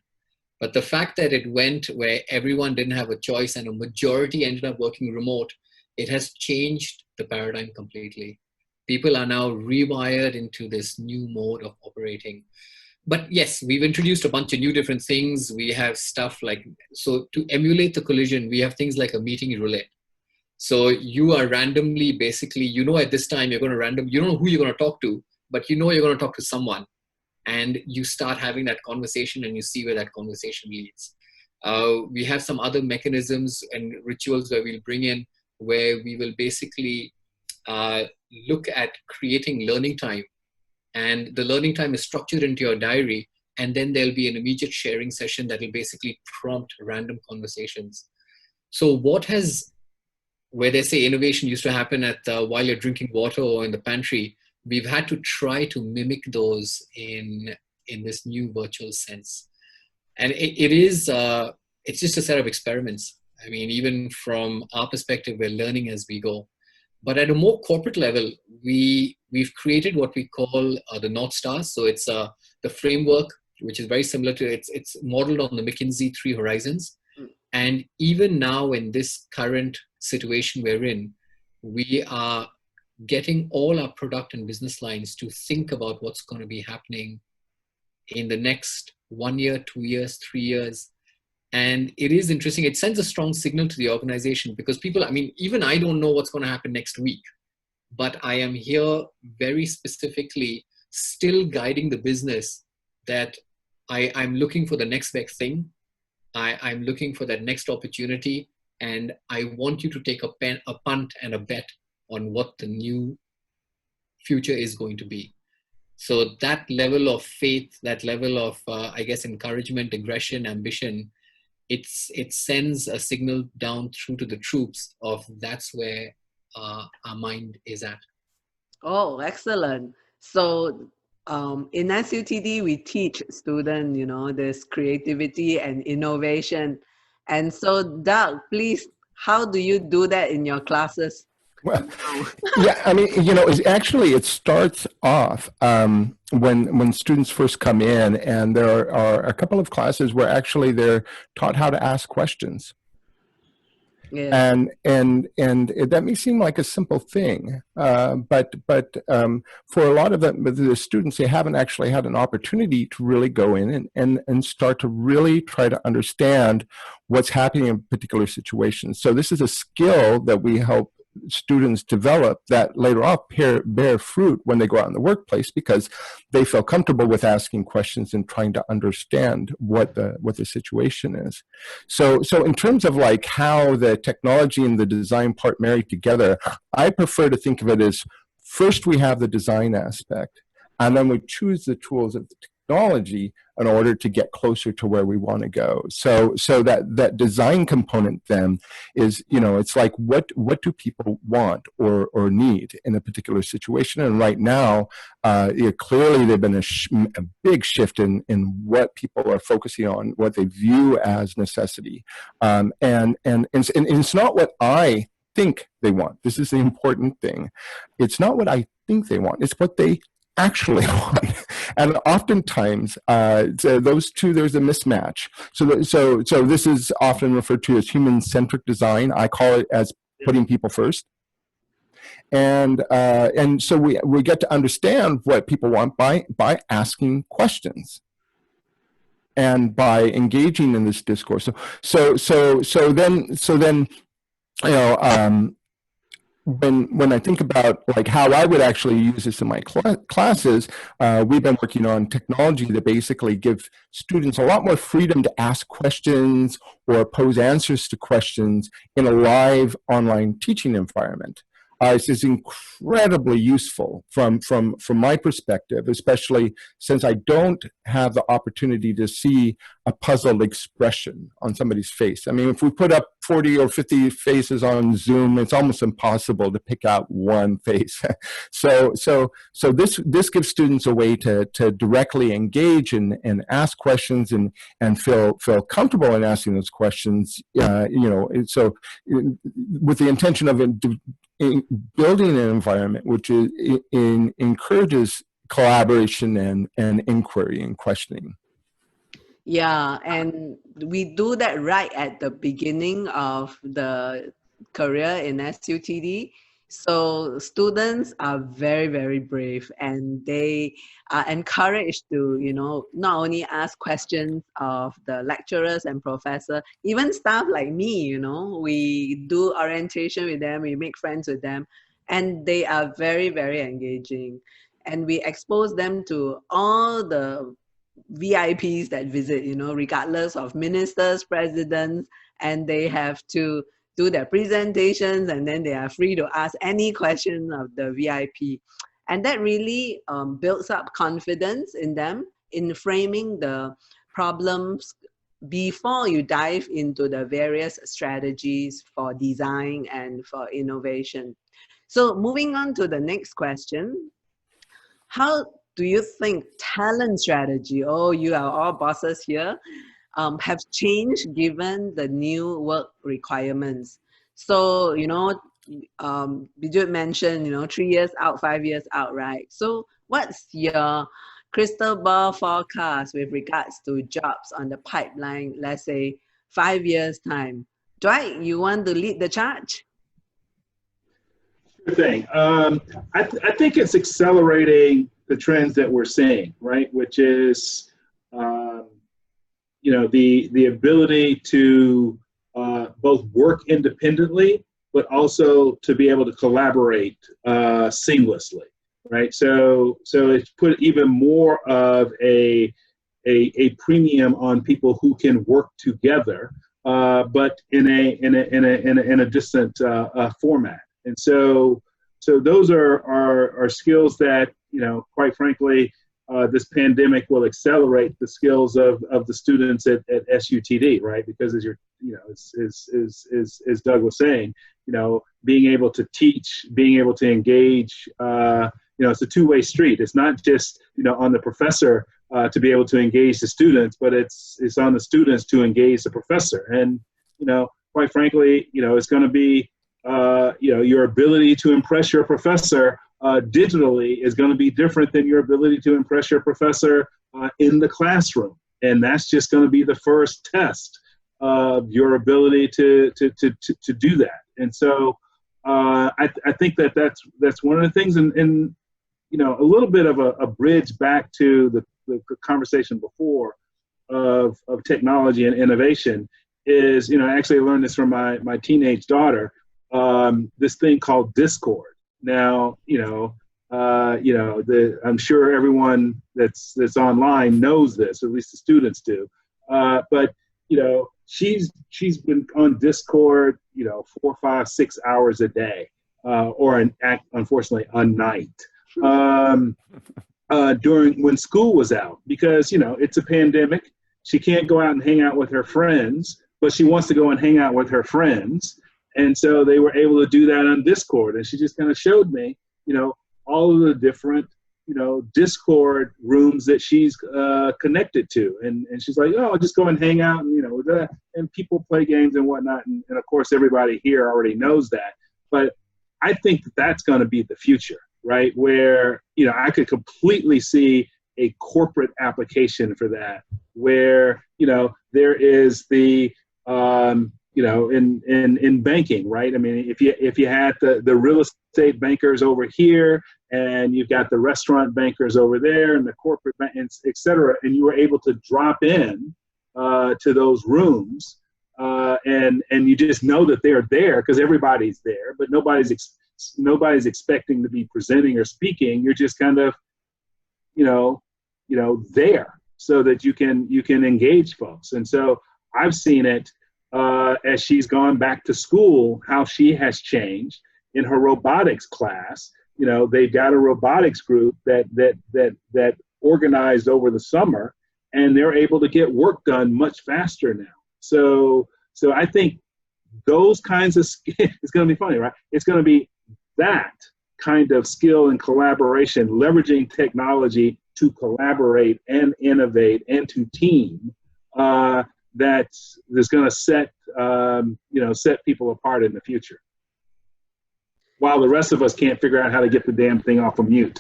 But the fact that it went where everyone didn't have a choice and a majority ended up working remote, it has changed the paradigm completely. People are now rewired into this new mode of operating. But yes, we've introduced a bunch of new different things. We have stuff like, so to emulate the collision, we have things like a meeting roulette. So you are randomly, basically, at this time you're going to you don't know who you're going to talk to, but you're going to talk to someone. And you start having that conversation and you see where that conversation leads. We have some other mechanisms and rituals where we'll bring in, where we will basically look at creating learning time. And the learning time is structured into your diary. And then there'll be an immediate sharing session that will basically prompt random conversations. So where they say innovation used to happen while you're drinking water or in the pantry, we've had to try to mimic those in this new virtual sense. And it's just a set of experiments. I mean, even from our perspective, we're learning as we go. But at a more corporate level, we've created what we call the North Stars. So it's the framework, which is very similar to, it's modeled on the McKinsey 3 Horizons. And even now in this current situation we're in, we are getting all our product and business lines to think about what's going to be happening in the next 1 year, 2 years, 3 years. And it is interesting. It sends a strong signal to the organization because people, I mean, even I don't know what's going to happen next week, but I am here very specifically still guiding the business that I'm looking for the next big thing. I'm looking for that next opportunity. And I want you to take a punt and a bet on what the new future is going to be. So that level of faith, that level of, I guess, encouragement, aggression, ambition, it sends a signal down through to the troops of that's where our mind is at. Oh, excellent. So in SUTD, we teach students, this creativity and innovation. And so, Doug, please, how do you do that in your classes? Well, yeah, I mean, it starts off when students first come in, and there are a couple of classes where actually they're taught how to ask questions. Yeah. And that may seem like a simple thing, but for a lot of the students, they haven't actually had an opportunity to really go in and start to really try to understand what's happening in particular situations. So this is a skill that we help students develop that later on bear fruit when they go out in the workplace, because they feel comfortable with asking questions and trying to understand what the situation is. So in terms of like how the technology and the design part marry together, I prefer to think of it as first we have the design aspect, and then we choose the tools of the technology in order to get closer to where we want to go. So that design component then is, it's like what do people want or need in a particular situation? And right now, clearly there's been a big shift in what people are focusing on, what they view as necessity, and it's not what I think they want. This is the important thing. It's not what I think they want. It's what they actually want. And oftentimes, those two, there's a mismatch. So this is often referred to as human-centric design. I call it as putting people first. And so we get to understand what people want by asking questions and by engaging in this discourse. So then when I think about like how I would actually use this in my classes, we've been working on technology that basically give students a lot more freedom to ask questions or pose answers to questions in a live online teaching environment. This is incredibly useful from my perspective, especially since I don't have the opportunity to see a puzzled expression on somebody's face. I mean, if we put up 40 or 50 faces on Zoom, it's almost impossible to pick out one face. So this gives students a way to directly engage and ask questions and feel comfortable in asking those questions. So with the intention of building an environment which encourages collaboration and inquiry and questioning. Yeah, and we do that right at the beginning of the career in SUTD. So students are very, very brave, and they are encouraged to, not only ask questions of the lecturers and professor, even staff like me, we do orientation with them, we make friends with them, and they are very, very engaging. And we expose them to all the VIPs that visit, regardless of ministers, presidents, and they have to do their presentations, and then they are free to ask any question of the VIP. And that really builds up confidence in them in framing the problems before you dive into the various strategies for design and for innovation. So moving on to the next question, how do you think talent strategy, you are all bosses here, have changed given the new work requirements? So, Bidyut mentioned, 3 years out, 5 years out, right? So what's your crystal ball forecast with regards to jobs on the pipeline, let's say 5 years time? Dwight, you want to lead the charge? Sure thing. I think it's accelerating the trends that we're seeing, right? Which is, the ability to both work independently, but also to be able to collaborate seamlessly, right? So it's put even more of a premium on people who can work together, but in a distant format. And so those are skills that, quite frankly, this pandemic will accelerate the skills of the students at SUTD, right? Because as as Doug was saying, being able to teach, being able to engage, it's a two-way street. It's not just, on the professor to be able to engage the students, but it's on the students to engage the professor. And, quite frankly, it's going to be, your ability to impress your professor digitally is going to be different than your ability to impress your professor in the classroom. And that's just going to be the first test of your ability to do that. And so I think that's one of the things, and a little bit of a bridge back to the conversation before of technology and innovation is, I actually learned this from my teenage daughter. this thing called Discord. Now, I'm sure everyone that's online knows this, or at least the students do. But she's been on Discord, 4, 5, 6 hours a day, or unfortunately a night, during when school was out, because it's a pandemic. She can't go out and hang out with her friends, but she wants to go and hang out with her friends. And so they were able to do that on Discord. And she just kind of showed me, all of the different, Discord rooms that she's connected to. And she's like, oh, I'll just go and hang out and people play games and whatnot. And of course, everybody here already knows that. But I think that that's going to be the future, right? Where, I could completely see a corporate application for that, where, there is the, in banking, right? I mean, if you had the real estate bankers over here, and you've got the restaurant bankers over there, and the corporate bank, et cetera, and you were able to drop in to those rooms, and you just know that they're there because everybody's there, but nobody's expecting to be presenting or speaking. You're just kind of, there, so that you can engage folks. And so I've seen it as she's gone back to school, how she has changed in her robotics class. They've got a robotics group that organized over the summer, and they're able to get work done much faster now. So I think those kinds of it's going to be funny, right? It's going to be that kind of skill and collaboration, leveraging technology to collaborate and innovate and to team, that's going to set people apart in the future, while the rest of us can't figure out how to get the damn thing off of mute.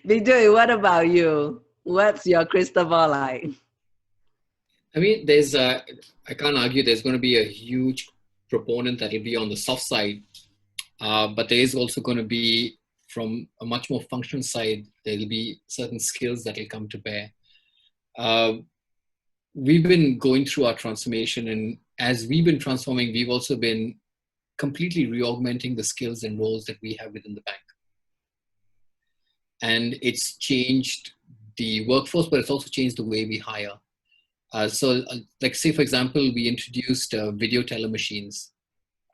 Bidyut, what about you? What's your crystal ball like? I mean, I can't argue there's going to be a huge proponent that will be on the soft side, but there is also going to be, from a much more functional side, there will be certain skills that will come to bear. We've been going through our transformation, and as we've been transforming, we've also been completely re-augmenting the skills and roles that we have within the bank. And it's changed the workforce, but it's also changed the way we hire. Like say, for example, we introduced video teller machines.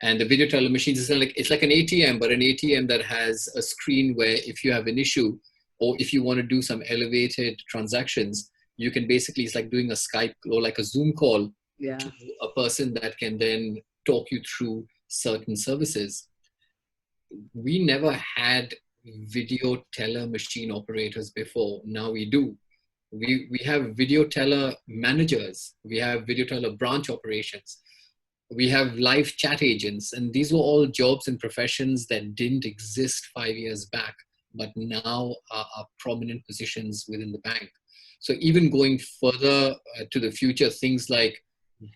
And the video teller machines is it's like an ATM, but an ATM that has a screen where if you have an issue, or if you want to do some elevated transactions, you can basically, it's like doing a Skype or like a Zoom call to a person that can then talk you through certain services. We never had video teller machine operators before. Now we do. We have video teller managers. We have video teller branch operations. We have live chat agents. And these were all jobs and professions that didn't exist 5 years back, but now are prominent positions within the bank. So even going further to the future, things like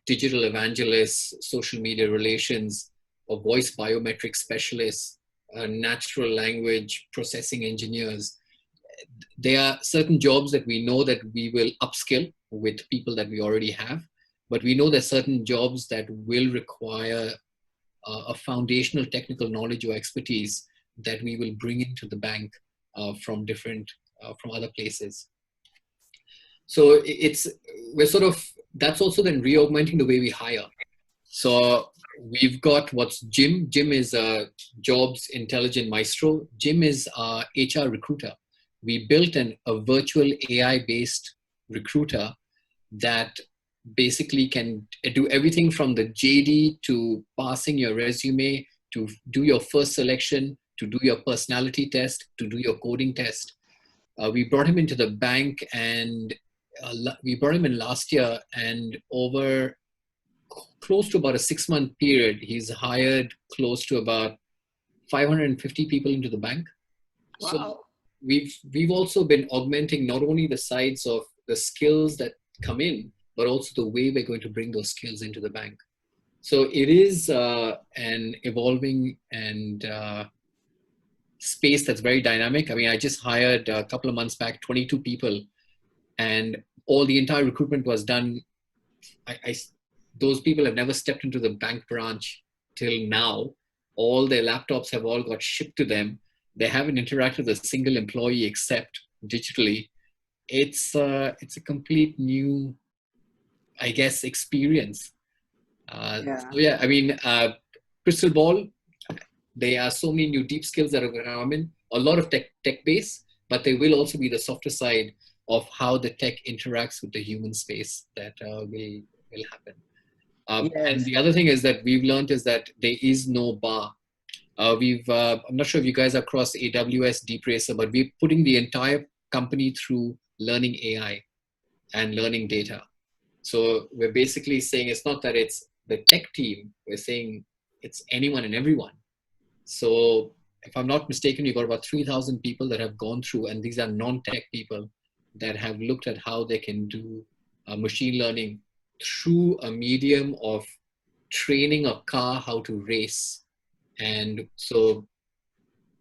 digital evangelists, social media relations, or voice biometric specialists, natural language processing engineers, there are certain jobs that we know that we will upskill with people that we already have, but we know there's certain jobs that will require a foundational technical knowledge or expertise that we will bring into the bank from other places. So that's also then re-augmenting the way we hire. So we've got what's Jim. Jim is a jobs intelligent maestro. Jim is our HR recruiter. We built a virtual AI-based recruiter that basically can do everything from the JD to passing your resume, to do your first selection, to do your personality test, to do your coding test. We brought him into the bank, and we brought him in last year, and over close to about a 6-month period, he's hired close to about 550 people into the bank. Wow. So we've also been augmenting not only the sides of the skills that come in, but also the way we're going to bring those skills into the bank. So it is an evolving and space that's very dynamic. I mean, I just hired a couple of months back, 22 people, and the entire recruitment was done. Those people have never stepped into the bank branch till now, all their laptops have all got shipped to them. They haven't interacted with a single employee except digitally. It's a complete new, I guess, experience. Yeah. So yeah, I mean, crystal ball, there are so many new deep skills that are going to come in, a lot of tech base, but there will also be the softer side of how the tech interacts with the human space that will happen. And Yes. the other thing is that we've learned is that there is no bar. I'm not sure if you guys are across AWS Deep Racer, but we're putting the entire company through learning AI and learning data. So we're basically saying it's not that it's the tech team, we're saying it's anyone and everyone. So if I'm not mistaken, you've got about 3,000 people that have gone through, and these are non-tech people that have looked at how they can do machine learning through a medium of training a car how to race. And so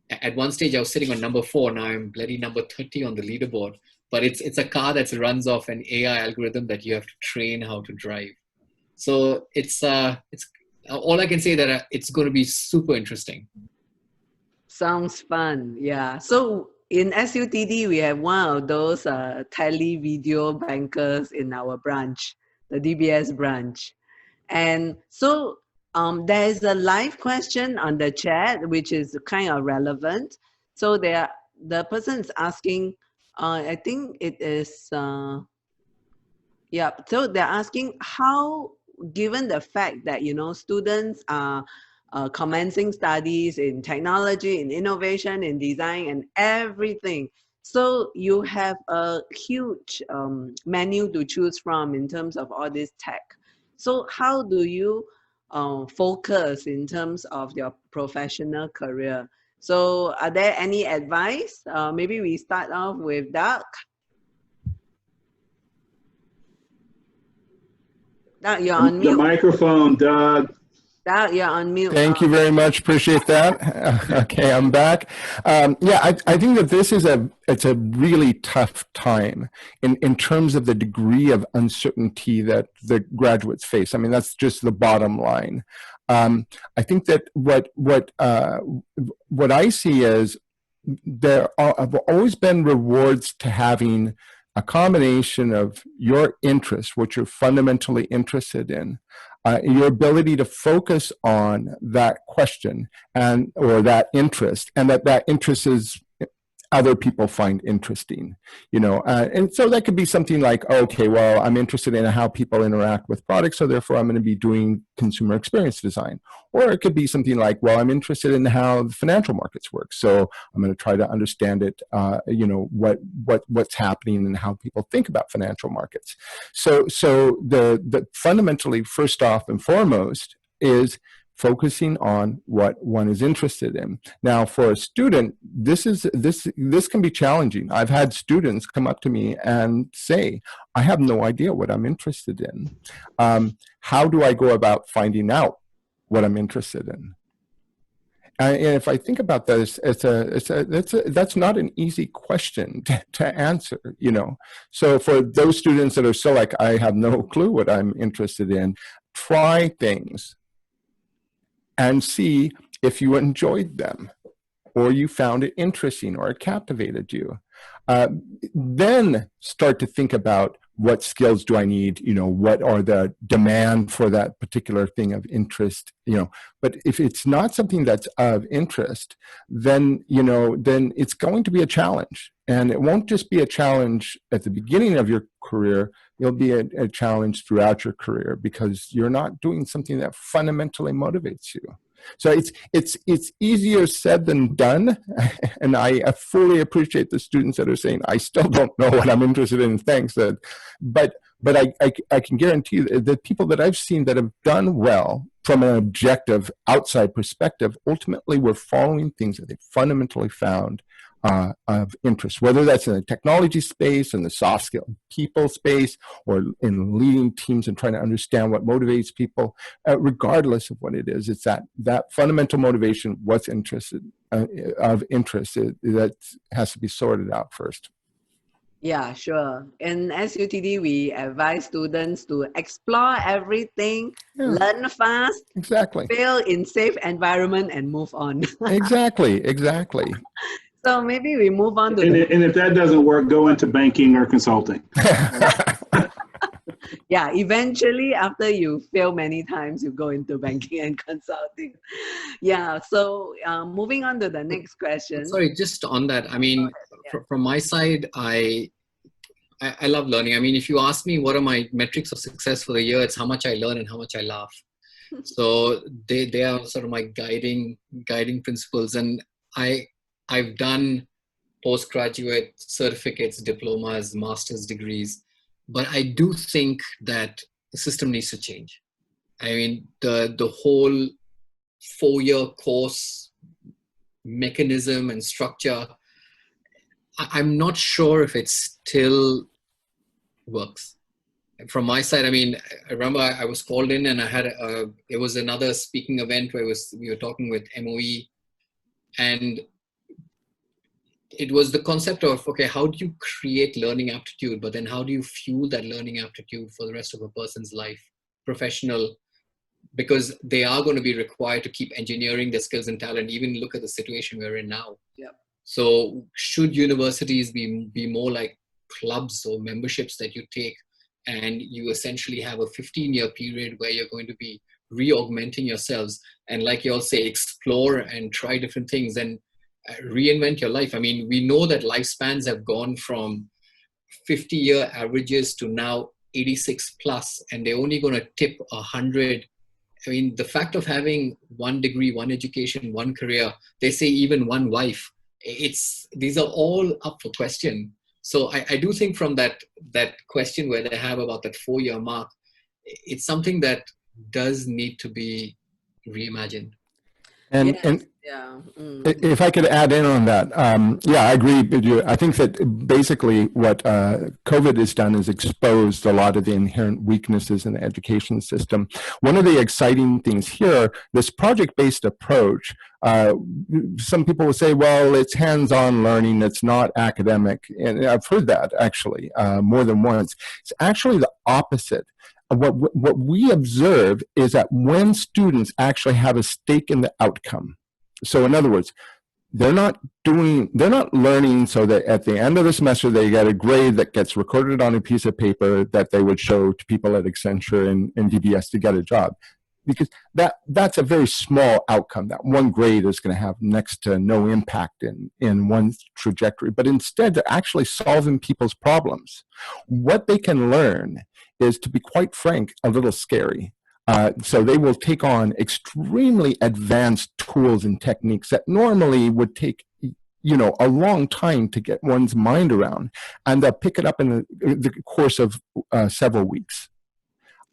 at one stage I was sitting on number 4, now I'm bloody number 30 on the leaderboard, but it's a car that runs off an AI algorithm that you have to train how to drive. So it's all I can say that it's going to be super interesting. Sounds fun. Yeah. So in SUTD, we have one of those tele video bankers in our branch, the DBS branch. And so there's a live question on the chat, which is kind of relevant. So the person is asking, I think it is, yeah. So they're asking how, given the fact that, you know, students are commencing studies in technology, in innovation, in design, and everything. So you have a huge menu to choose from in terms of all this tech. So how do you focus in terms of your professional career? So are there any advice? Maybe we start off with Doug. Doug, you're on mute. The microphone, Doug. Doug, you're on mute. Thank you very much. Appreciate that. Okay, I'm back. Yeah, I think that this is it's a really tough time in terms of the degree of uncertainty that the graduates face. I mean, that's just the bottom line. I think that what I see is there have always been rewards to having a combination of your interest, what you're fundamentally interested in, your ability to focus on that question or that interest, and that interest is other people find interesting, you know. And so that could be something like, okay, well, I'm interested in how people interact with products, so therefore I'm going to be doing consumer experience design. Or it could be something like, well, I'm interested in how the financial markets work, so I'm going to try to understand it, you know, what's happening and how people think about financial markets. So the fundamentally, first off and foremost, is focusing on what one is interested in. Now, for a student, this can be challenging. I've had students come up to me and say, I have no idea what I'm interested in. How do I go about finding out what I'm interested in? And if I think about this, that's not an easy question to answer, you know. So for those students that are still like, I have no clue what I'm interested in, try things and see if you enjoyed them, or you found it interesting, or it captivated you. Then start to think about, what skills do I need? You know, what are the demand for that particular thing of interest? You know, but if it's not something that's of interest, then, you know, then it's going to be a challenge. And it won't just be a challenge at the beginning of your career, it'll be a challenge throughout your career, because you're not doing something that fundamentally motivates you. So it's easier said than done, and I fully appreciate the students that are saying, I still don't know what I'm interested in, thanks. But I can guarantee you that the people that I've seen that have done well from an objective outside perspective, ultimately were following things that they fundamentally found of interest, whether that's in the technology space, in the soft skill people space, or in leading teams and trying to understand what motivates people. Regardless of what it is, it's that fundamental motivation, what's interested of interest, that has to be sorted out first. Yeah, sure. In SUTD, we advise students to explore everything, Yeah, learn fast, exactly. fail in safe environment, and move on. Exactly, exactly. So maybe we move on to And, the, and if that doesn't work, go into banking or consulting. yeah, eventually after you fail many times, you go into banking and consulting. Yeah, so moving on to the next question. Sorry, just on that, I mean, Yeah. from my side, I love learning. I mean, if you ask me what are my metrics of success for the year, it's how much I learn and how much I laugh. So they are sort of my guiding principles. And I've done postgraduate certificates, diplomas, master's degrees, but I do think that the system needs to change. I mean, the whole 4-year course mechanism and structure, I'm not sure if it still works. From my side, I mean, I remember I was called in and I had it was another speaking event where we were talking with MOE, and it was the concept of, okay, how do you create learning aptitude, but then how do you fuel that learning aptitude for the rest of a person's life, professional, because they are going to be required to keep engineering their skills and talent. Even look at the situation we're in now. Yep. So should universities be more like clubs or memberships that you take, and you essentially have a 15-year period where you're going to be re-augmenting yourselves, and like you all say, explore and try different things and reinvent your life. I mean, we know that lifespans have gone from 50-year averages to now 86 plus, and they're only going to tip 100. I mean, the fact of having one degree, one education, one career, they say even one wife, these are all up for question. So I do think from that question where they have about that 4-year mark, it's something that does need to be reimagined. And, Yes, and yeah. if I could add in on that, yeah, I agree with you. I think that basically what COVID has done is exposed a lot of the inherent weaknesses in the education system. One of the exciting things here, this project-based approach, some people will say, well, it's hands-on learning, it's not academic. And I've heard that actually more than once. It's actually the opposite. What we observe is that when students actually have a stake in the outcome, so in other words, they're not learning so that at the end of the semester they get a grade that gets recorded on a piece of paper that they would show to people at Accenture and DBS to get a job. Because that's a very small outcome. That one grade is going to have next to no impact in one's trajectory. But instead, they're actually solving people's problems. What they can learn is, to be quite frank, a little scary. So they will take on extremely advanced tools and techniques that normally would take a long time to get one's mind around, and they'll pick it up in the course of several weeks.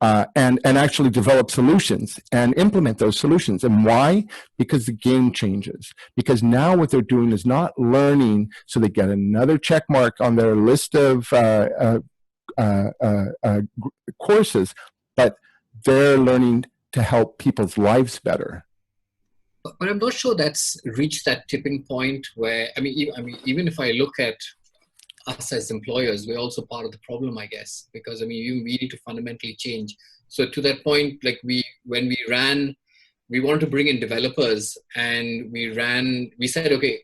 And actually develop solutions and implement those solutions. And why? Because the game changes. Because now what they're doing is not learning so they get another check mark on their list of courses, but they're learning to help people's lives better. But I'm not sure that's reached that tipping point where, I mean, even if I look at us as employers, we're also part of the problem, I guess, because I mean, we need to fundamentally change. So to that point, like when we wanted to bring in developers, and we said, okay,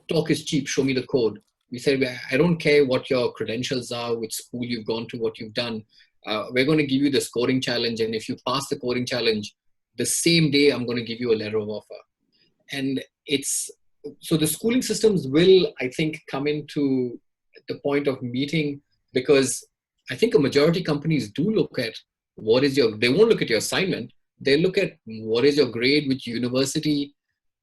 talk is cheap, show me the code. We said, I don't care what your credentials are, which school you've gone to, what you've done. We're going to give you this coding challenge, and if you pass the coding challenge, the same day I'm going to give you a letter of offer. And so the schooling systems will, I think, come into the point of meeting, because I think a majority companies do look at they won't look at your assignment, they look at what is your grade, which university,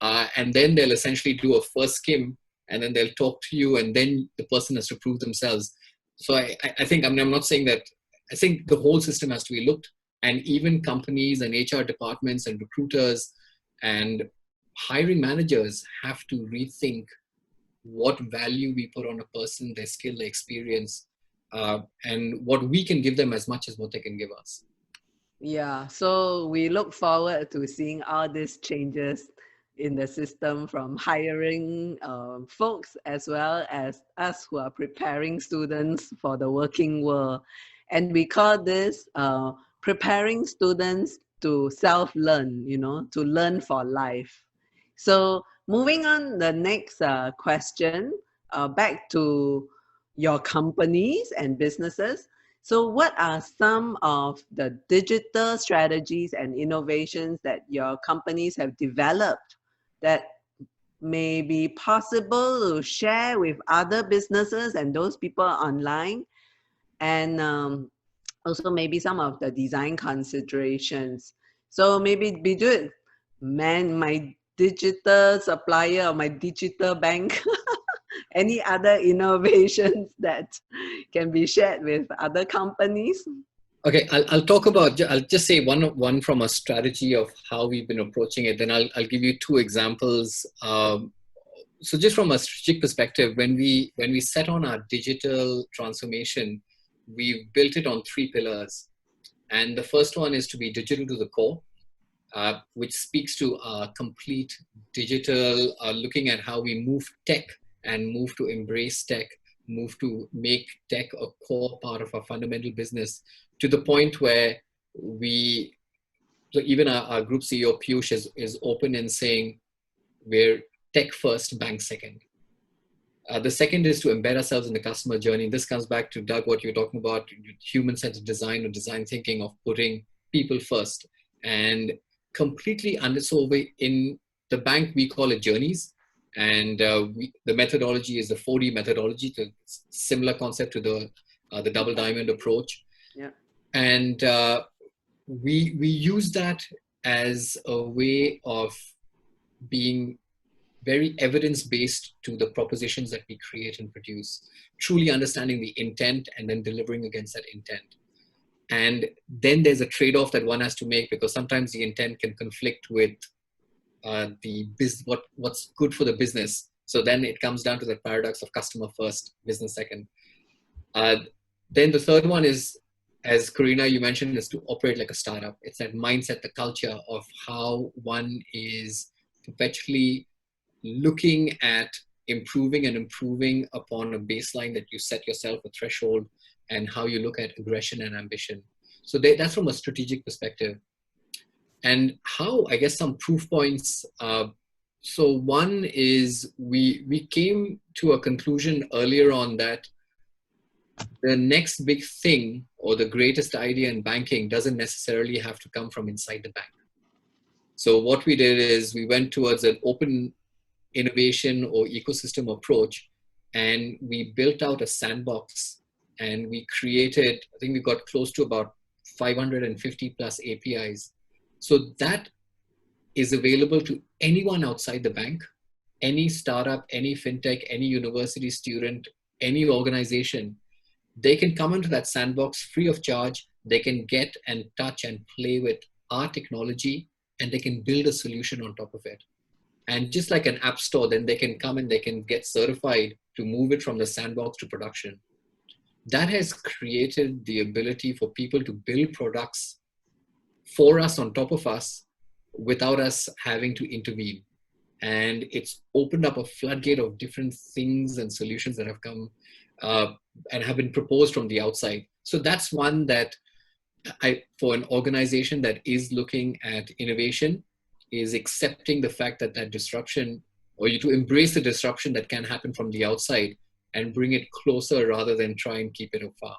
and then they'll essentially do a first skim, and then they'll talk to you, and then the person has to prove themselves. So I think, I'm not saying that, I think the whole system has to be looked, and even companies and HR departments and recruiters and hiring managers have to rethink what value we put on a person, their skill, their experience, and what we can give them as much as what they can give us. Yeah, so we look forward to seeing all these changes in the system, from hiring folks as well as us who are preparing students for the working world. And we call this preparing students to self-learn, to learn for life. So moving on, the next question, back to your companies and businesses. So what are some of the digital strategies and innovations that your companies have developed that may be possible to share with other businesses and those people online? And also maybe some of the design considerations. So maybe Bidyut, my digital supplier or my digital bank, any other innovations that can be shared with other companies? Okay, I'll talk about, I'll just say one from a strategy of how we've been approaching it. Then I'll give you two examples. So just from a strategic perspective, when we set on our digital transformation, we've built it on 3 pillars. And the first one is to be digital to the core, which speaks to our complete digital, looking at how we move tech and move to embrace tech, move to make tech a core part of our fundamental business, to the point where so even our group CEO Piyush is open in saying we're tech first, bank second. The second is to embed ourselves in the customer journey. This comes back to, Doug, what you're talking about, human-centered design or design thinking of putting people first. And completely in the bank, we call it journeys. And the methodology is the 4D methodology, the similar concept to the double diamond approach. Yeah. And we use that as a way of being very evidence-based to the propositions that we create and produce, truly understanding the intent and then delivering against that intent. And then there's a trade-off that one has to make, because sometimes the intent can conflict with what's good for the business. So then it comes down to the paradox of customer first, business second. Then the third one is, as Karina, you mentioned, is to operate like a startup. It's that mindset, the culture of how one is perpetually looking at improving and improving upon a baseline that you set yourself, a threshold, and how you look at aggression and ambition. So that's from a strategic perspective. And how, I guess, some proof points. So one is we came to a conclusion earlier on that the next big thing or the greatest idea in banking doesn't necessarily have to come from inside the bank. So what we did is we went towards an open innovation or ecosystem approach, and we built out a sandbox, and we created, I think we got close to about 550 plus APIs. So that is available to anyone outside the bank, any startup, any fintech, any university student, any organization. They can come into that sandbox free of charge. They can get and touch and play with our technology, and they can build a solution on top of it. And just like an app store, then they can come and they can get certified to move it from the sandbox to production. That has created the ability for people to build products for us, on top of us, without us having to intervene. And it's opened up a floodgate of different things and solutions that have come and have been proposed from the outside. So that's one that for an organization that is looking at innovation, is accepting the fact that that disruption, or you to embrace the disruption that can happen from the outside and bring it closer rather than try and keep it afar.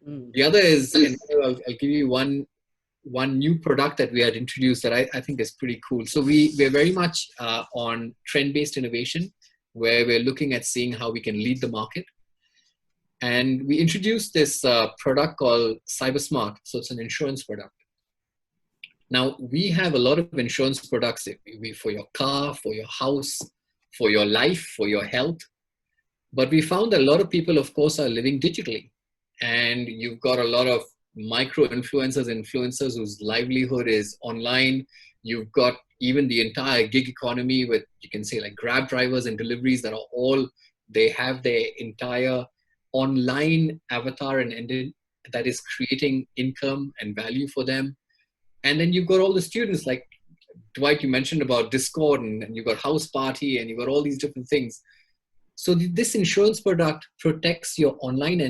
The other is, and I'll give you one new product that we had introduced that I think is pretty cool. So we're very much on trend-based innovation, where we're looking at seeing how we can lead the market. And we introduced this product called CyberSmart. So it's an insurance product. Now, we have a lot of insurance products for your car, for your house, for your life, for your health. But we found that a lot of people, of course, are living digitally. And you've got a lot of influencers whose livelihood is online. You've got even the entire gig economy with, you can say, like Grab drivers and deliveries that are all, they have their entire online avatar and that is creating income and value for them. And then you've got all the students, like Dwight, you mentioned about Discord, and you got House Party, and you got all these different things. So this insurance product protects your online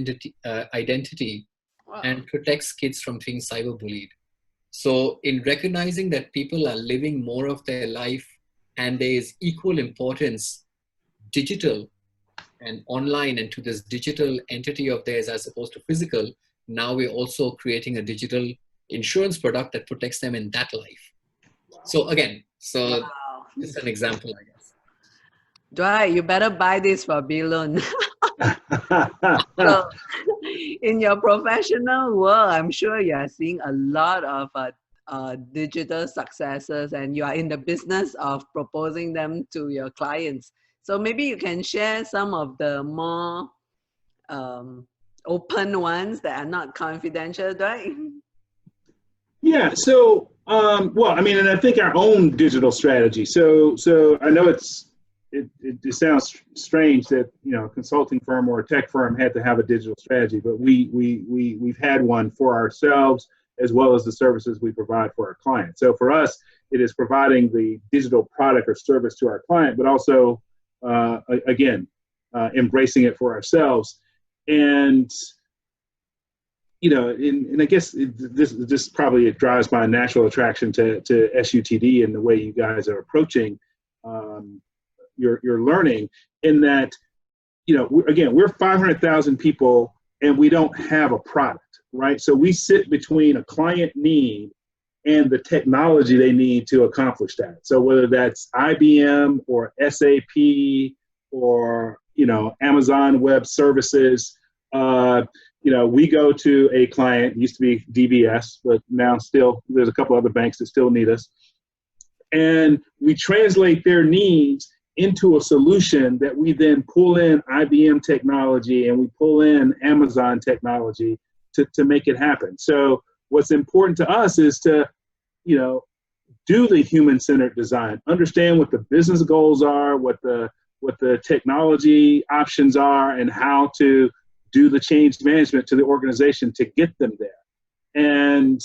identity Wow. and protects kids from being cyberbullied. So in recognizing that people are living more of their life and there is equal importance, digital and online, and to this digital entity of theirs as opposed to physical, now we're also creating a digital insurance product that protects them in that life. So again, so Wow. just an example, I guess. Dwight, you better buy this for Bilun. So, in your professional world, I'm sure you are seeing a lot of digital successes, and you are in the business of proposing them to your clients. So maybe you can share some of the more open ones that are not confidential, right? Yeah. So, well, I mean, and I think our own digital strategy. So I know it sounds strange that, you know, a consulting firm or a tech firm had to have a digital strategy, but we've had one for ourselves as well as the services we provide for our clients. So for us, it is providing the digital product or service to our client, but also, again, embracing it for ourselves. And, you know, and I guess this probably drives my natural attraction to SUTD and the way you guys are approaching your learning, in that, you know, we're 500,000 people and we don't have a product, right? So we sit between a client need and the technology they need to accomplish that. So whether that's IBM or SAP or, you know, Amazon Web Services, you know, we go to a client, used to be DBS, but now still there's a couple other banks that still need us. And we translate their needs into a solution that we then pull in IBM technology and we pull in Amazon technology to make it happen. So what's important to us is to, you know, do the human-centered design, understand what the business goals are, what the technology options are, and how to do the change management to the organization to get them there. And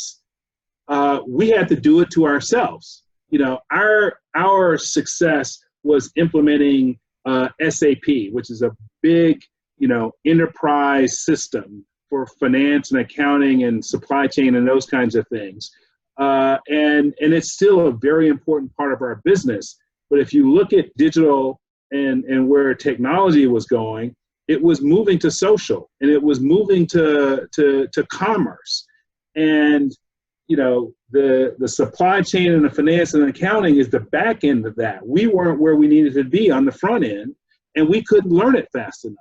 we had to do it to ourselves. You know, our success was implementing SAP, which is a big, you know, enterprise system for finance and accounting and supply chain and those kinds of things. And it's still a very important part of our business. But if you look at digital and where technology was going, it was moving to social, and it was moving to commerce. And, you know, the supply chain and the finance and accounting is the back end of that. We weren't where we needed to be on the front end, and we couldn't learn it fast enough.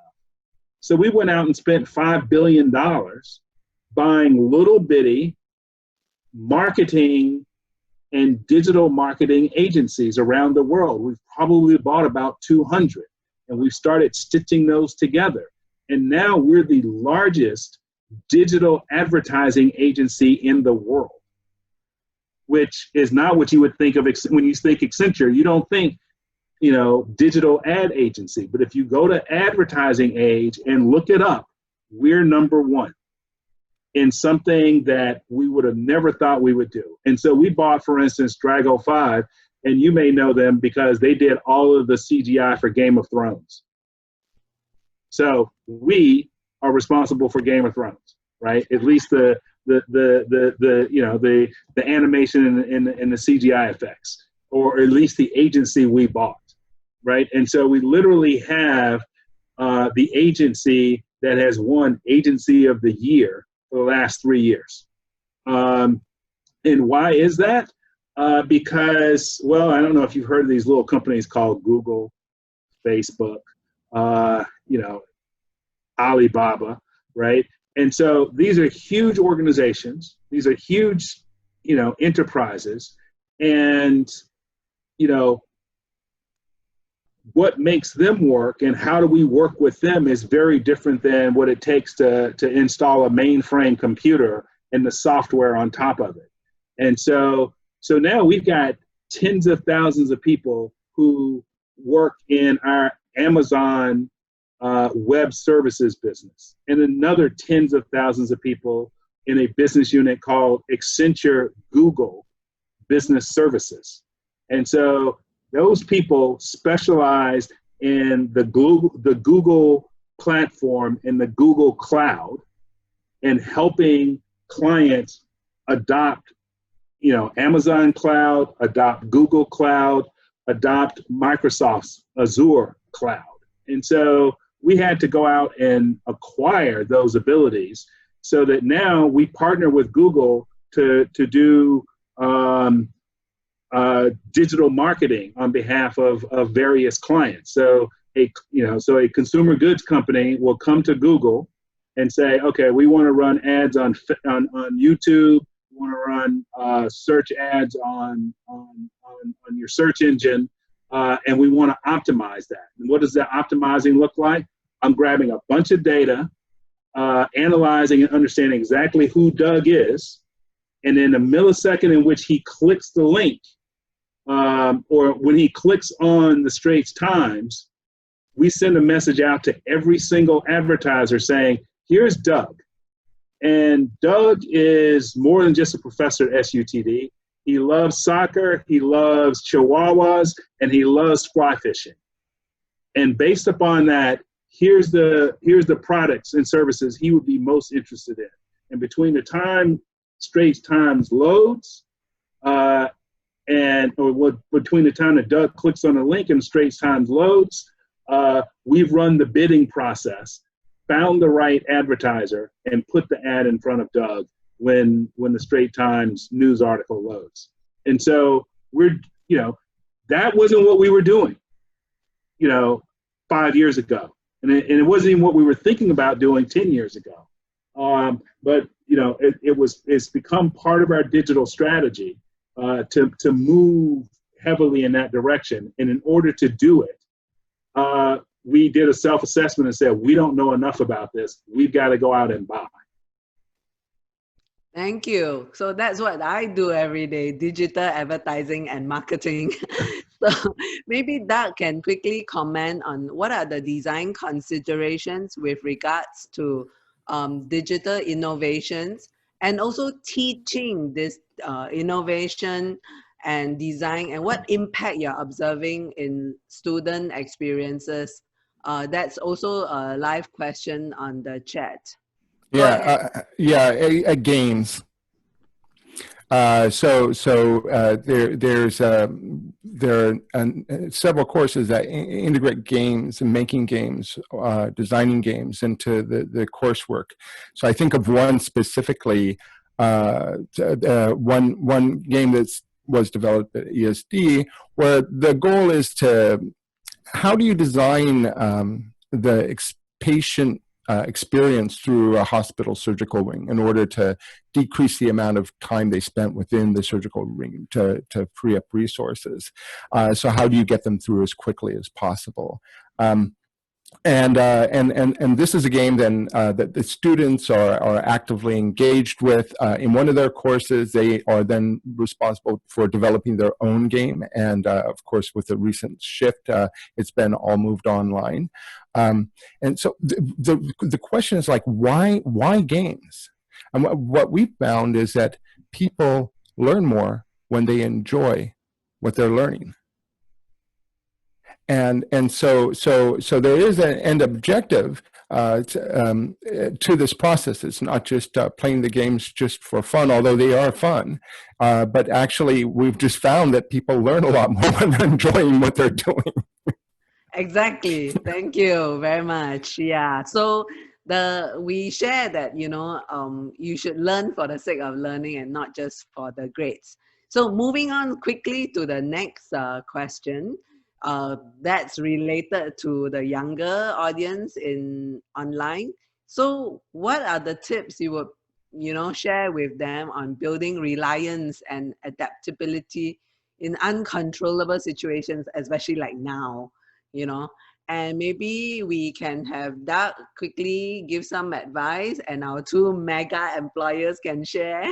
So we went out and spent $5 billion buying little bitty marketing and digital marketing agencies around the world. We've probably bought about 200, and we've started stitching those together. And now we're the largest digital advertising agency in the world, which is not what you would think of when you think Accenture. You don't think, you know, digital ad agency. But if you go to Advertising Age and look it up, we're number one in something that we would have never thought we would do. And so we bought, for instance, Drago 5, and you may know them because they did all of the CGI for Game of Thrones. So we are responsible for Game of Thrones, right? At least the you know, the animation and the CGI effects, or at least the agency we bought, right? And so we literally have the agency that has won Agency of the Year for the last 3 years. And why is that? Because, well, I don't know if you've heard of these little companies called Google, Facebook, you know, Alibaba, right? And so these are huge organizations. These are huge, you know, enterprises. And, you know, what makes them work and how do we work with them is very different than what it takes to install a mainframe computer and the software on top of it. And so now we've got tens of thousands of people who work in our Amazon Web Services business, and another tens of thousands of people in a business unit called Accenture Google Business Services. And so those people specialized in the Google platform and the Google cloud and helping clients adopt, you know, Amazon cloud, adopt Google cloud, adopt Microsoft's Azure cloud. And so we had to go out and acquire those abilities so that now we partner with Google to do digital marketing on behalf of various clients. So a consumer goods company will come to Google and say, okay, we want to run ads on YouTube, we want to run search ads on your search engine, and we want to optimize that. And what does that optimizing look like? I'm grabbing a bunch of data, analyzing and understanding exactly who Doug is, and in a millisecond in which he clicks the link, or when he clicks on the Straits Times, we send a message out to every single advertiser saying, here's Doug. And Doug is more than just a professor at SUTD. He loves soccer, he loves chihuahuas, and he loves fly fishing. And based upon that, here's the products and services he would be most interested in. And between the time Straits Times loads, between the time that Doug clicks on a link and Straits Times loads, we've run the bidding process, found the right advertiser, and put the ad in front of Doug when the Straits Times news article loads. And so that wasn't what we were doing, 5 years ago. And it wasn't even what we were thinking about doing 10 years ago. But it's become part of our digital strategy to move heavily in that direction. And in order to do it, we did a self-assessment and said, we don't know enough about this. We've got to go out and buy. Thank you. So that's what I do every day, digital advertising and marketing. So maybe Doug can quickly comment on what are the design considerations with regards to digital innovations and also teaching this innovation and design and what impact you're observing in student experiences. That's also a live question on the chat. Games. There are several courses that integrate games and making games, designing games into the coursework. So I think of one specifically, one game that was developed at ESD, where the goal is how do you design the patient experience through a hospital surgical wing in order to decrease the amount of time they spent within the surgical wing to free up resources. So how do you get them through as quickly as possible? And this is a game then that the students are actively engaged with. In one of their courses, they are then responsible for developing their own game. And of course, with the recent shift, it's been all moved online. And so the question is like, why games? And what we found is that people learn more when they enjoy what they're learning. And so there is an end objective to this process. It's not just playing the games just for fun, although they are fun. But actually, we've just found that people learn a lot more when they're enjoying what they're doing. Exactly. Thank you very much. Yeah. So we share that you should learn for the sake of learning and not just for the grades. So moving on quickly to the next question. That's related to the younger audience in online. So what are the tips you would share with them on building reliance and adaptability in uncontrollable situations, especially like now, and maybe we can have Doug quickly give some advice and our two mega employers can share.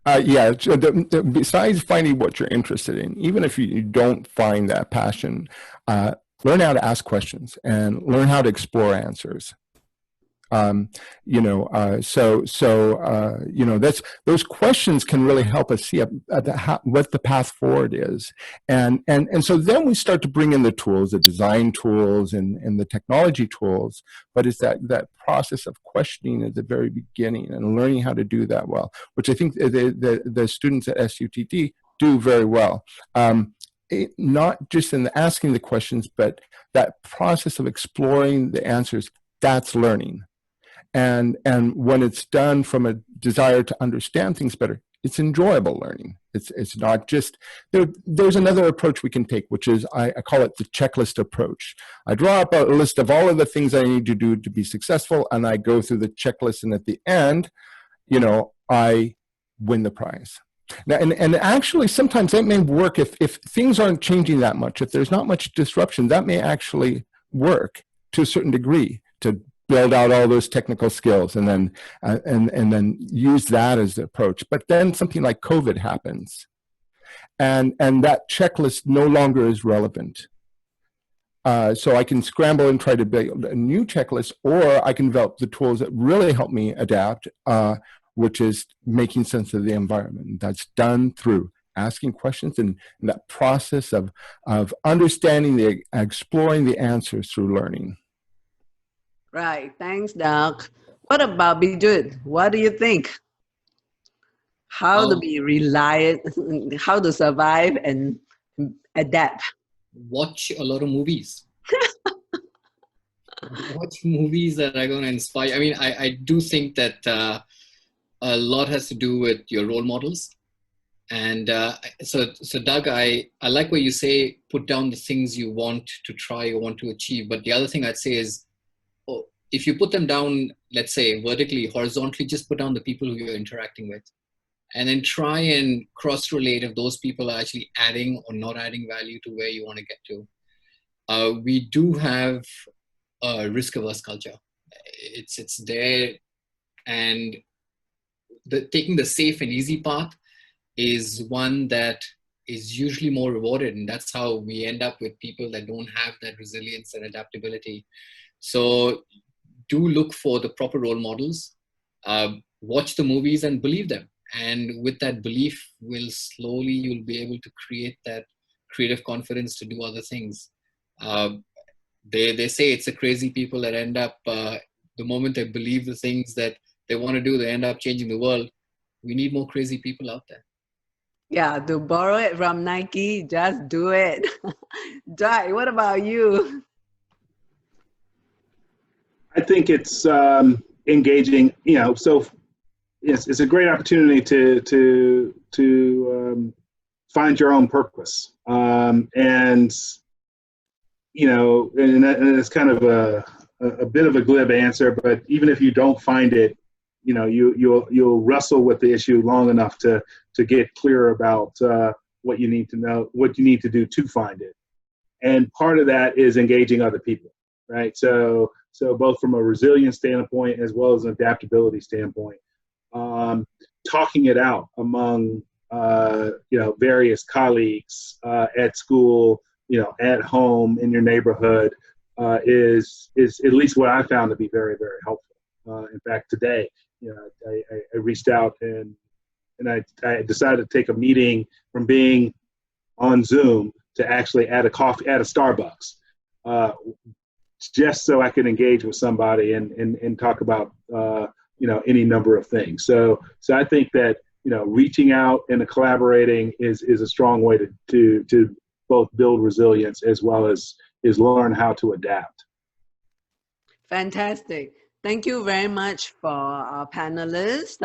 Besides finding what you're interested in, even if you don't find that passion, learn how to ask questions and learn how to explore answers. You know, you know, those questions can really help us see what the path forward is. And so then we start to bring in the tools, the design tools and the technology tools, but it's that process of questioning at the very beginning and learning how to do that well, which I think the students at SUTD do very well. Not just in asking the questions, but that process of exploring the answers, that's learning. And when it's done from a desire to understand things better, it's enjoyable learning. It's not just, there's another approach we can take, which is, I call it the checklist approach. I draw up a list of all of the things I need to do to be successful, and I go through the checklist, and at the end, you know, I win the prize. Now, and actually, sometimes that may work if things aren't changing that much. If there's not much disruption, that may actually work to a certain degree to build out all those technical skills and then use that as the approach. But then something like COVID happens, and that checklist no longer is relevant. So I can scramble and try to build a new checklist, or I can develop the tools that really help me adapt, which is making sense of the environment. That's done through asking questions and that process of understanding, exploring the answers through learning. Right. Thanks, Doc. What about Bidyut? What do you think? How to be reliant, how to survive and adapt? Watch a lot of movies. Watch movies that are going to inspire. I mean, I do think that a lot has to do with your role models. And so Doug, I like what you say, put down the things you want to try or want to achieve. But the other thing I'd say is, if you put them down, let's say vertically, horizontally, just put down the people who you're interacting with. And then try and cross-relate if those people are actually adding or not adding value to where you want to get to. We do have a risk-averse culture. It's there, and taking the safe and easy path is one that is usually more rewarded, and that's how we end up with people that don't have that resilience and adaptability. So do look for the proper role models, watch the movies and believe them. And with that belief, you'll be able to create that creative confidence to do other things. They say it's the crazy people that end up, the moment they believe the things that they want to do, they end up changing the world. We need more crazy people out there. Yeah, to borrow it from Nike, just do it. Dwight, what about you? I think it's engaging, you know, so it's a great opportunity to find your own purpose. And, you know, and it's kind of a bit of a glib answer, but even if you don't find it, you know, you'll wrestle with the issue long enough to get clear about what you need to know, what you need to do to find it. And part of that is engaging other people, right? So both from a resilience standpoint as well as an adaptability standpoint, talking it out among you know, various colleagues at school, you know, at home, in your neighborhood, is at least what I found to be very, very helpful. In fact, today, you know, I reached out and I decided to take a meeting from being on Zoom to actually at a Starbucks, just so I could engage with somebody and talk about you know, any number of things. So I think that, you know, reaching out and collaborating is a strong way to both build resilience as well as learn how to adapt. Fantastic. Thank you very much for our panelists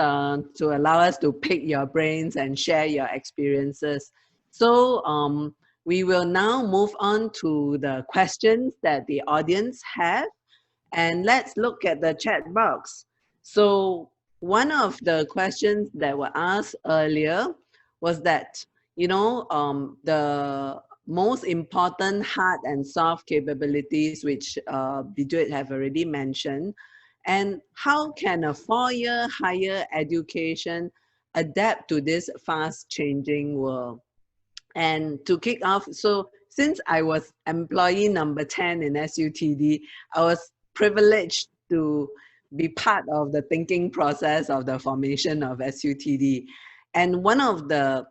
to allow us to pick your brains and share your experiences. So we will now move on to the questions that the audience have. And let's look at the chat box. So one of the questions that were asked earlier was that, you know, the most important hard and soft capabilities, which Bidyut have already mentioned, and how can a 4-year higher education adapt to this fast changing world? And to kick off, so since I was employee number 10 in SUTD, I was privileged to be part of the thinking process of the formation of SUTD. And one of the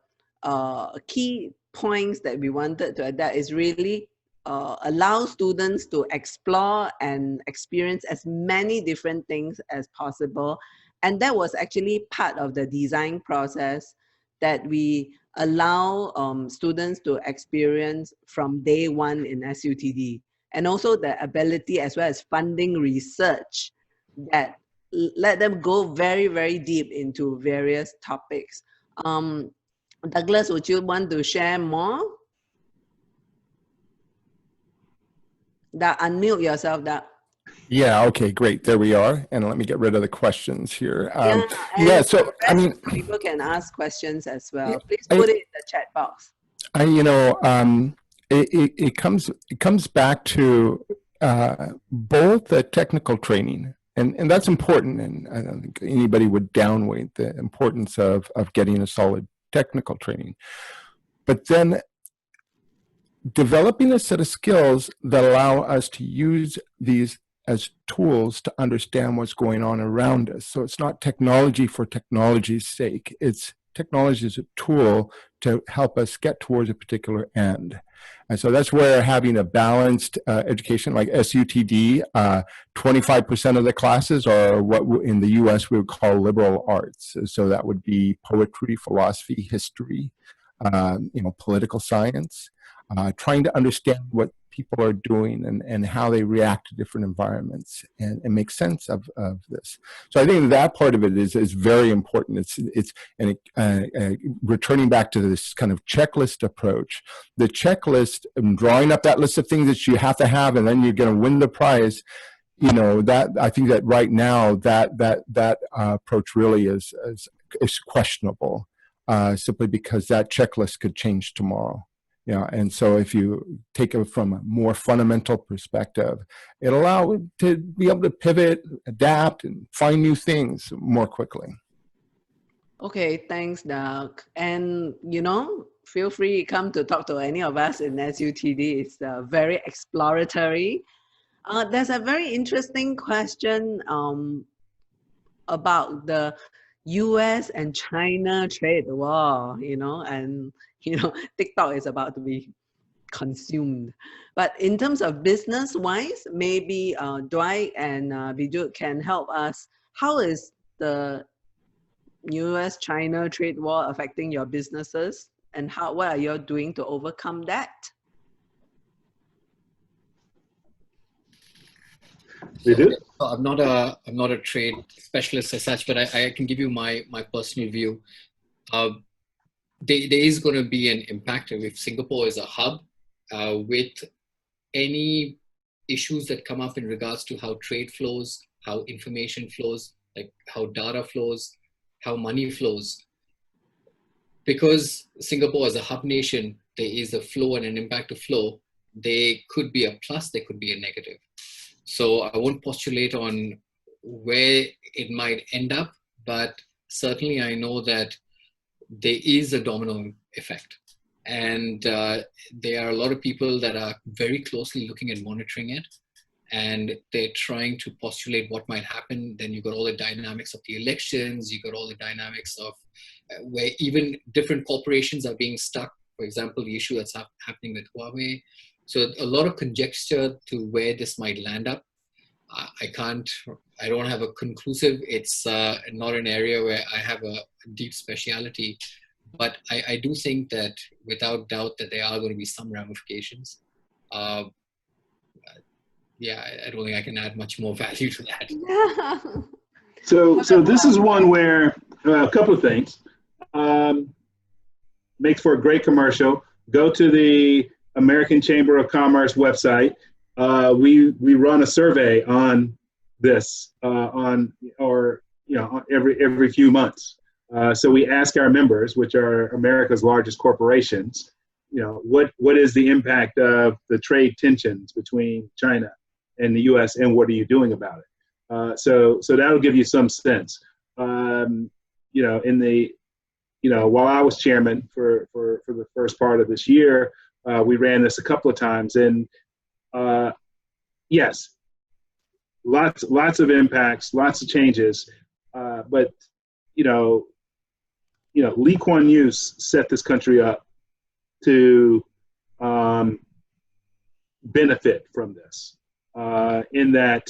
key points that we wanted to adapt is really allow students to explore and experience as many different things as possible. And that was actually part of the design process that we allow students to experience from day one in SUTD. And also the ability as well as funding research that let them go very, very deep into various topics. Douglas, would you want to share more? That unmute yourself, that. Yeah, okay, great. There we are. And let me get rid of the questions here. Yeah, so I mean, people can ask questions as well. Please put it in the chat box. It comes back to both the technical training, and that's important, and I don't think anybody would downweight the importance of getting a solid technical training. But then developing a set of skills that allow us to use these as tools to understand what's going on around us. So it's not technology for technology's sake. It's technology as a tool to help us get towards a particular end. And so that's where having a balanced education like SUTD, 25% of the classes are what in the US we would call liberal arts. So that would be poetry, philosophy, history, political science, trying to understand what people are doing and how they react to different environments and make sense of this. So I think that part of it is very important. Returning back to this kind of checklist approach, the checklist, drawing up that list of things that you have to have, and then you're going to win the prize. That I think that right now that approach really is questionable, simply because that checklist could change tomorrow. Yeah, and so if you take it from a more fundamental perspective, it'll allow you to be able to pivot, adapt, and find new things more quickly. Okay, thanks, Doug. And, feel free to come to talk to any of us in SUTD. It's very exploratory. There's a very interesting question about the US and China trade war, and TikTok is about to be consumed. But in terms of business-wise, maybe Dwight and Bidyut can help us. How is the US-China trade war affecting your businesses, and what are you doing to overcome that? Bidyut? So I'm not a trade specialist as such, but I can give you my personal view. There is going to be an impact if Singapore is a hub with any issues that come up in regards to how trade flows, how information flows, like how data flows, how money flows. Because Singapore is a hub nation, there is a flow and an impact of flow. They could be a plus, they could be a negative. So I won't postulate on where it might end up, but certainly I know that there is a domino effect. And there are a lot of people that are very closely looking at monitoring it, and they're trying to postulate what might happen. Then you've got all the dynamics of the elections, you've got all the dynamics of where even different corporations are being stuck. For example, the issue that's happening with Huawei. So a lot of conjecture to where this might land up. I don't have a conclusive, it's not an area where I have a deep speciality, but I do think that without doubt that there are going to be some ramifications. Yeah, I don't think I can add much more value to that. So this is one where a couple of things. Makes for a great commercial. Go to the American Chamber of Commerce website. We run a survey on this every few months. So we ask our members, which are America's largest corporations, what is the impact of the trade tensions between China and the U.S. and what are you doing about it? So that'll give you some sense. While I was chairman for the first part of this year, we ran this a couple of times, and yes, lots of impacts, lots of changes. But Lee Kuan Yew set this country up to benefit from this. In that,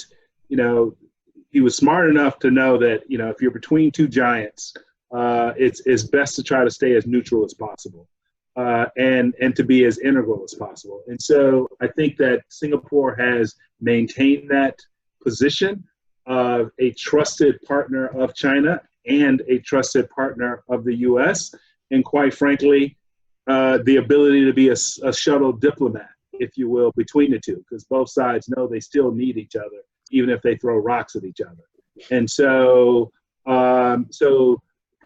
he was smart enough to know that if you're between two giants, it's best to try to stay as neutral as possible, and to be as integral as possible. And so I think that Singapore has maintained that position of a trusted partner of China and a trusted partner of the U.S., and quite frankly, the ability to be a shuttle diplomat, if you will, between the two, because both sides know they still need each other, even if they throw rocks at each other. And so,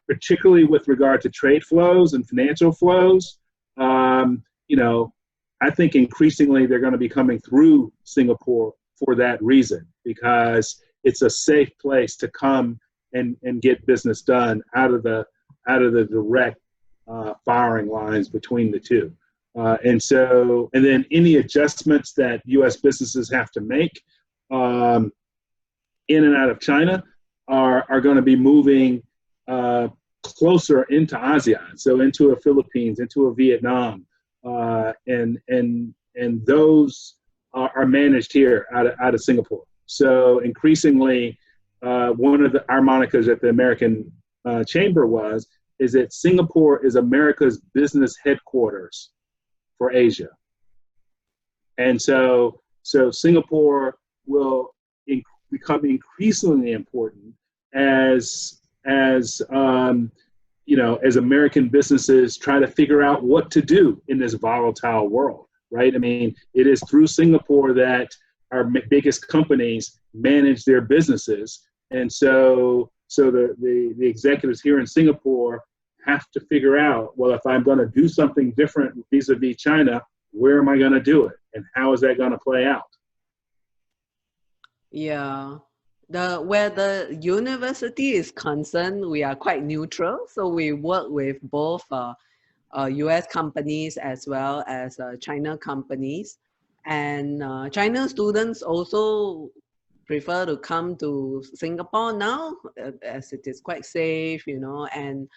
particularly with regard to trade flows and financial flows, I think increasingly they're going to be coming through Singapore for that reason, because it's a safe place to come and get business done out of the direct firing lines between the two. And then any adjustments that U.S. businesses have to make in and out of China are going to be moving closer into ASEAN, so into a Philippines, into a Vietnam, and those are managed here out of Singapore. So increasingly, one of our monikers at the American Chamber is that Singapore is America's business headquarters for Asia. And so Singapore will become increasingly important as American businesses try to figure out what to do in this volatile world, right? I mean, it is through Singapore that our biggest companies manage their businesses. And so the executives here in Singapore have to figure out, well, if I'm going to do something different vis-a-vis China, where am I going to do it? And how is that going to play out? Yeah. Where the university is concerned, we are quite neutral. So we work with both US companies as well as China companies. And China students also prefer to come to Singapore now, as it is quite safe, and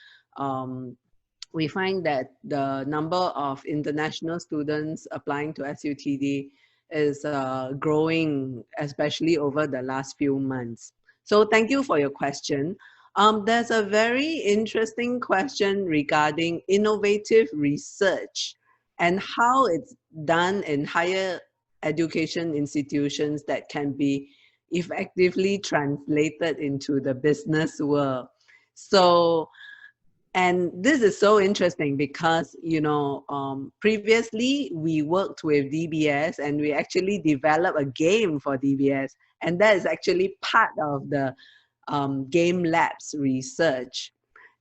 we find that the number of international students applying to SUTD is growing, especially over the last few months. So thank you for your question. There's a very interesting question regarding innovative research and how it's done in higher education institutions that can be effectively translated into the business world. So, and this is so interesting because, previously we worked with DBS and we actually developed a game for DBS, and that is actually part of the Game Labs research.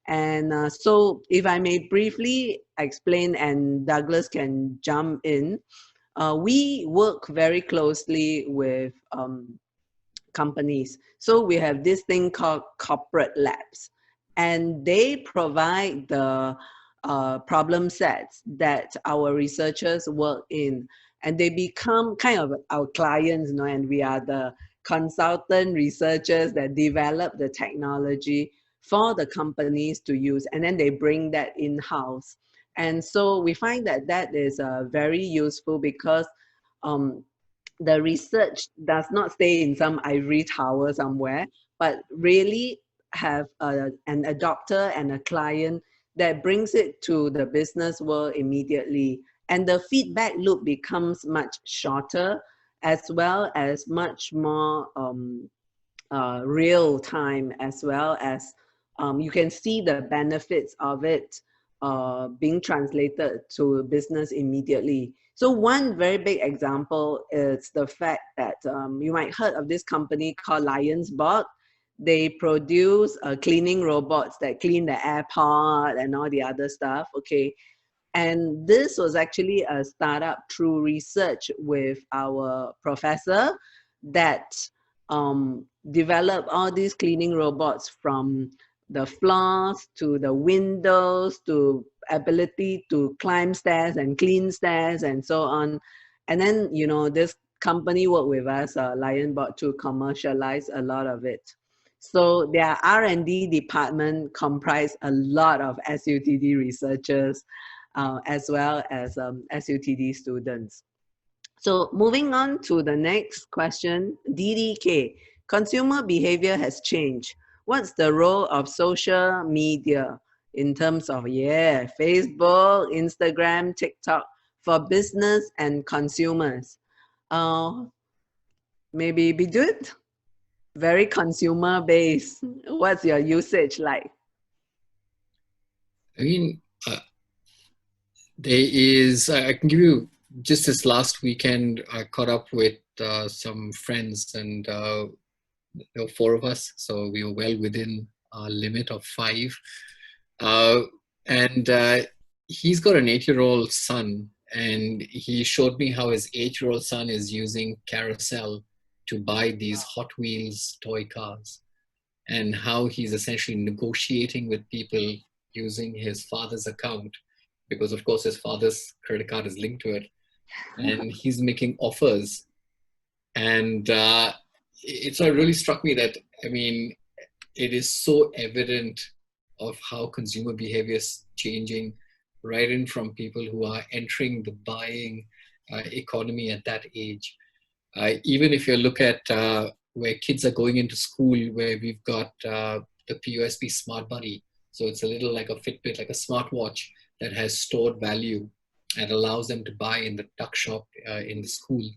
And so if I may briefly explain, and Douglas can jump in, we work very closely with companies. So we have this thing called corporate labs, and they provide the problem sets that our researchers work in, and they become kind of our clients, and we are the consultant researchers that develop the technology for the companies to use, and then they bring that in-house. And so we find that that is very useful because the research does not stay in some ivory tower somewhere, but really have an adopter and a client that brings it to the business world immediately. And the feedback loop becomes much shorter, as well as much more real time, as well as you can see the benefits of it being translated to business immediately. So one very big example is the fact that you might heard of this company called Lionsbot. They produce cleaning robots that clean the airport and all the other stuff, okay? And this was actually a startup through research with our professor that developed all these cleaning robots, from the floors to the windows to ability to climb stairs and clean stairs and so on. And then, this company worked with us, Lionbot, to commercialize a lot of it. So their R&D department comprised a lot of SUTD researchers as well as SUTD students. So moving on to the next question, DDK, consumer behavior has changed. What's the role of social media in terms of, Facebook, Instagram, TikTok for business and consumers? Maybe Bidyut? Very consumer based. What's your usage like? I mean, there is, I can give you, just this last weekend, I caught up with some friends, and there were 4 of us, so we were well within our limit of 5. And he's got an 8-year-old son, and he showed me how his 8-year-old son is using Carousel to buy these Hot Wheels toy cars, and how he's essentially negotiating with people using his father's account, because of course his father's credit card is linked to it, and he's making offers. And it sort of really struck me that, I mean, it is so evident of how consumer behavior is changing, right in from people who are entering the buying economy at that age. Even if you look at where kids are going into school, where we've got the POSB Smart Buddy. So it's a little like a Fitbit, like a smartwatch that has stored value and allows them to buy in the tuck shop in the school.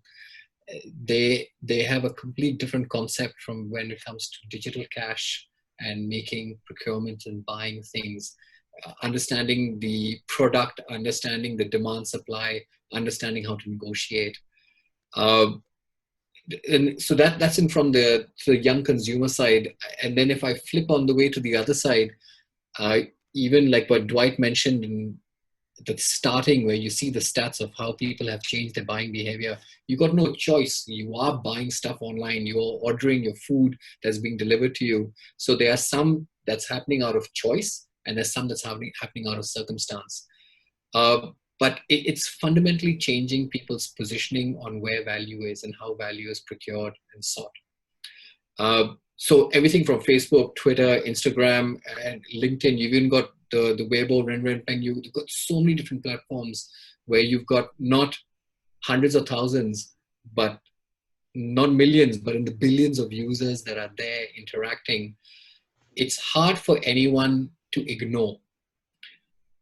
They have a complete different concept from when it comes to digital cash and making procurement and buying things, understanding the product, understanding the demand supply, understanding how to negotiate. And so that's in from the young consumer side. And then if I flip on the way to the other side, even like what Dwight mentioned in the starting, where you see the stats of how people have changed their buying behavior, you got no choice. You are buying stuff online. You're ordering your food that's being delivered to you. So there are some that's happening out of choice, and there's some that's happening out of circumstance. But it's fundamentally changing people's positioning on where value is and how value is procured and sought. So everything from Facebook, Twitter, Instagram, and LinkedIn, you've even got the Weibo, Renren, you've got so many different platforms where you've got not hundreds of thousands, but not millions, but in the billions of users that are there interacting. It's hard for anyone to ignore.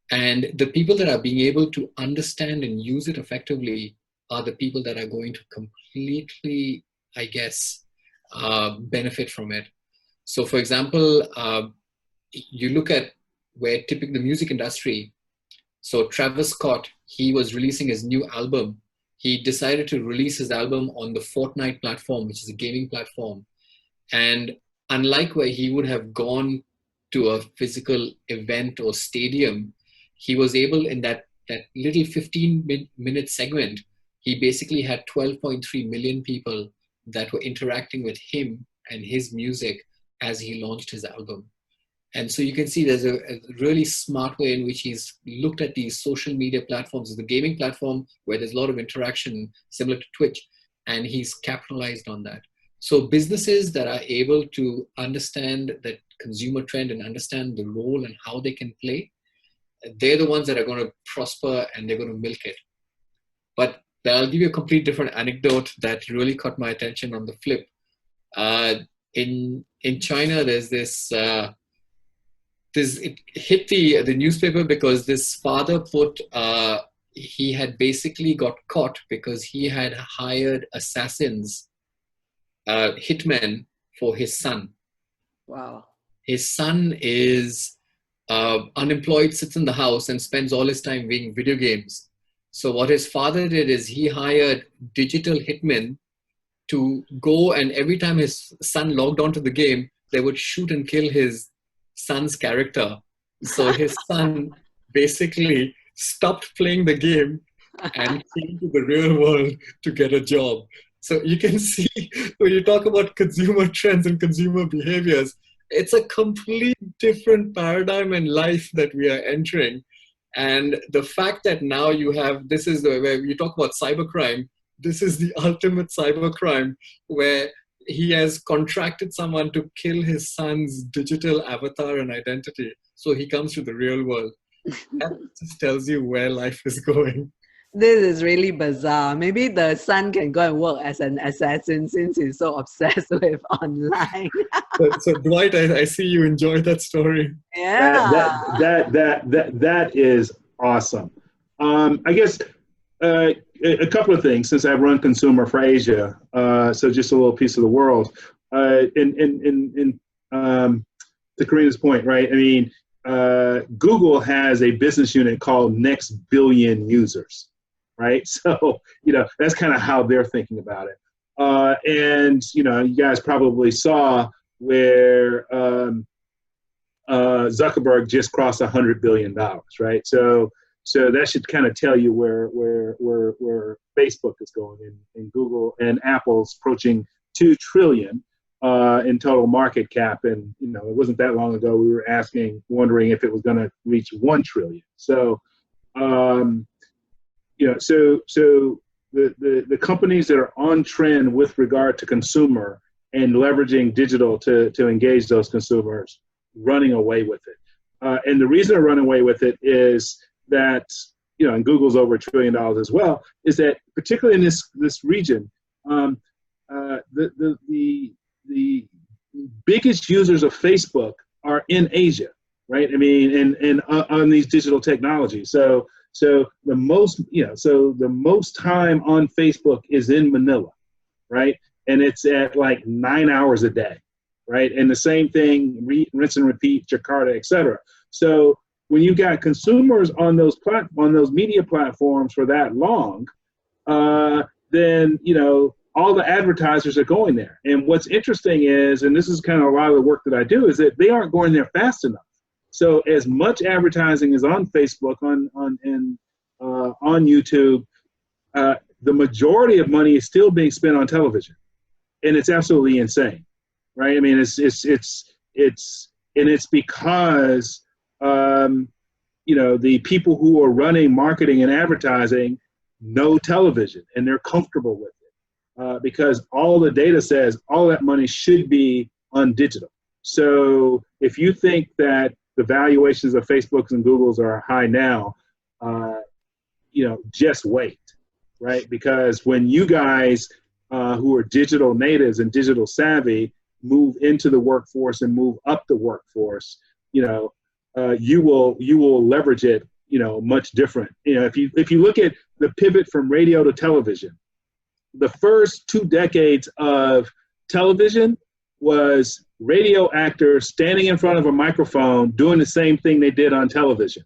And the people that are being able to understand and use it effectively are the people that are going to completely, I guess, benefit from it. So for example, you look at where typically the music industry, so Travis Scott, he was releasing his new album. He decided to release his album on the Fortnite platform, which is a gaming platform. And unlike where he would have gone to a physical event or stadium, he was able, in that little 15-minute segment, he basically had 12.3 million people that were interacting with him and his music as he launched his album. And so you can see there's a really smart way in which he's looked at these social media platforms, the gaming platform where there's a lot of interaction similar to Twitch, and he's capitalized on that. So businesses that are able to understand that consumer trend and understand the role and how they can play, they're the ones that are going to prosper and they're going to milk it. But I'll give you a complete different anecdote that really caught my attention on the flip. In China, there's this, it hit the newspaper because this father he had basically got caught because he had hired assassins, hitmen for his son. Wow. His son is unemployed, sits in the house and spends all his time playing video games. So what his father did is he hired digital hitmen to go, and every time his son logged onto the game, they would shoot and kill his son's character. So his son basically stopped playing the game and came to the real world to get a job. So you can see when you talk about consumer trends and consumer behaviors, it's a complete different paradigm in life that we are entering. And the fact that now you have, this is where you talk about cybercrime, this is the ultimate cybercrime where he has contracted someone to kill his son's digital avatar and identity. So he comes to the real world. That just tells you where life is going. This is really bizarre. Maybe the son can go and work as an assassin since he's so obsessed with online. So Dwight, I see you enjoyed that story. Yeah. That is awesome. I guess a couple of things, since I've run consumer for Asia, so just a little piece of the world. To Karina's point, right? I mean, Google has a business unit called Next Billion Users, right? So, that's kind of how they're thinking about it. And, you guys probably saw where Zuckerberg just crossed $100 billion, right? So that should kind of tell you where Facebook is going, and Google and Apple's approaching $2 trillion in total market cap. And, it wasn't that long ago we were wondering if it was going to reach $1 trillion. So, so the companies that are on trend with regard to consumer and leveraging digital to engage those consumers, running away with it. And the reason they're running away with it is that, and Google's over $1 trillion as well, is that particularly in this region, the biggest users of Facebook are in Asia, right? I mean, and on these digital technologies. So the most time on Facebook is in Manila, right? And it's at like 9 hours a day, right? And the same thing, rinse and repeat, Jakarta, et cetera. So when you've got consumers on those media platforms for that long, then, all the advertisers are going there. And what's interesting is, and this is kind of a lot of the work that I do, is that they aren't going there fast enough. So as much advertising is on Facebook, on YouTube, the majority of money is still being spent on television, and it's absolutely insane, right? I mean, it's because the people who are running marketing and advertising know television, and they're comfortable with it. Because all the data says all that money should be on digital. So if you think that the valuations of Facebooks and Googles are high now, just wait, right? Because when you guys who are digital natives and digital savvy move into the workforce and move up the workforce, you will leverage it, much different. If you look at the pivot from radio to television, the first 2 decades of television was radio actors standing in front of a microphone doing the same thing they did on television.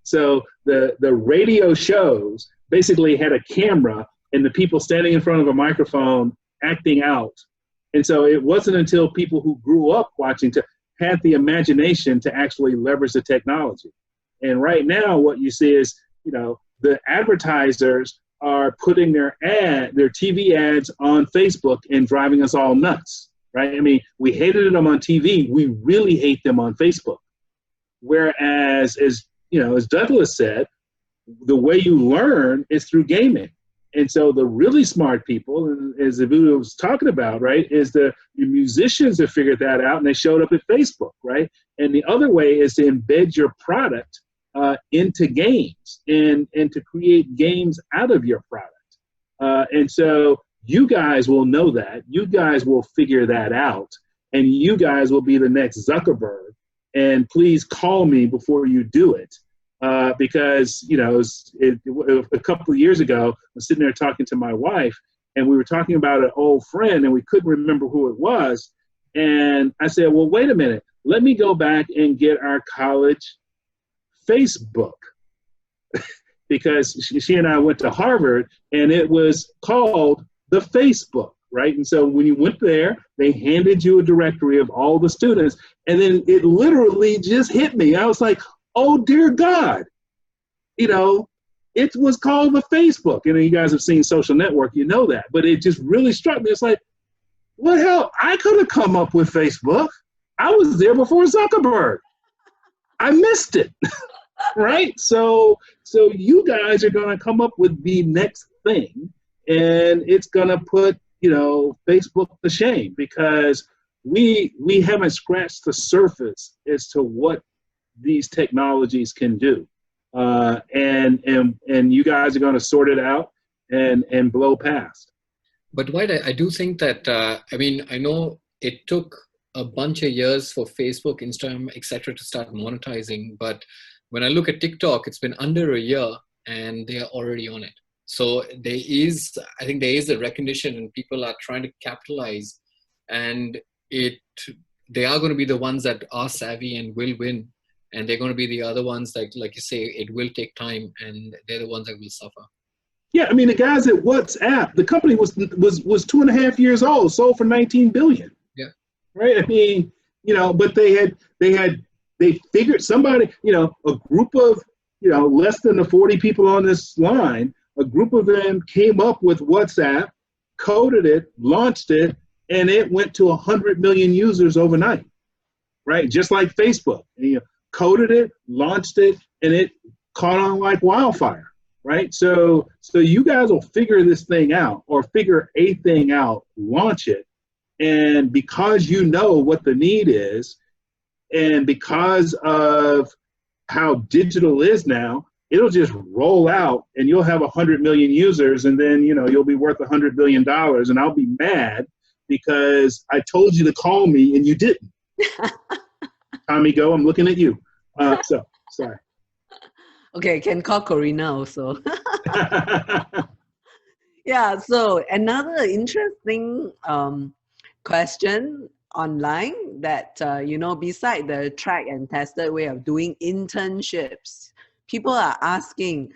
So the radio shows basically had a camera and the people standing in front of a microphone acting out. And so it wasn't until people who grew up watching had the imagination to actually leverage the technology. And right now what you see is, the advertisers are putting their TV ads on Facebook and driving us all nuts, right? I mean, we hated them on TV. We really hate them on Facebook. Whereas, as Douglas said, the way you learn is through gaming. And so the really smart people, and as Abu was talking about, right, is the musicians have figured that out and they showed up at Facebook, right? And the other way is to embed your product into games and to create games out of your product. And so you guys will know that. You guys will figure that out. And you guys will be the next Zuckerberg. And please call me before you do it. Because, a couple of years ago, I was sitting there talking to my wife, and we were talking about an old friend, and we couldn't remember who it was. And I said, well, wait a minute. Let me go back and get our college Facebook. Because she and I went to Harvard, and it was called the Facebook, right? And so when you went there, they handed you a directory of all the students, and then it literally just hit me. I was like, oh, dear God, it was called the Facebook. You guys have seen Social Network, you know that. But it just really struck me. It's like, what the hell? I could have come up with Facebook. I was there before Zuckerberg. I missed it, right? So you guys are going to come up with the next thing, and it's going to put, Facebook to shame, because we haven't scratched the surface as to what these technologies can do. And you guys are going to sort it out and blow past. But Dwight, I do think that, I know it took a bunch of years for Facebook, Instagram, etc. to start monetizing. But when I look at TikTok, it's been under a year and they are already on it. So I think there is a recognition, and people are trying to capitalize, and they are going to be the ones that are savvy and will win. And they're going to be the other ones, like you say, it will take time, and they're the ones that will suffer. Yeah, I mean, the guys at WhatsApp, the company was 2.5 years old, sold for $19 billion. Yeah. Right. I mean, but they figured somebody, a group of, less than the 40 people on this line, a group of them came up with WhatsApp, coded it, launched it, and it went to 100 million users overnight. Right. Just like Facebook. Coded it, launched it, and it caught on like wildfire. Right. So you guys will figure this thing out, or figure a thing out, launch it. And because you know what the need is, and because of how digital is now, it'll just roll out, and you'll have 100 million users, and then, you'll be worth $100 billion, and I'll be mad because I told you to call me and you didn't. Tommy, go, I'm looking at you. So, sorry. Okay, can call Corina also. Yeah, so another interesting question online that, beside the track and tested way of doing internships, people are asking,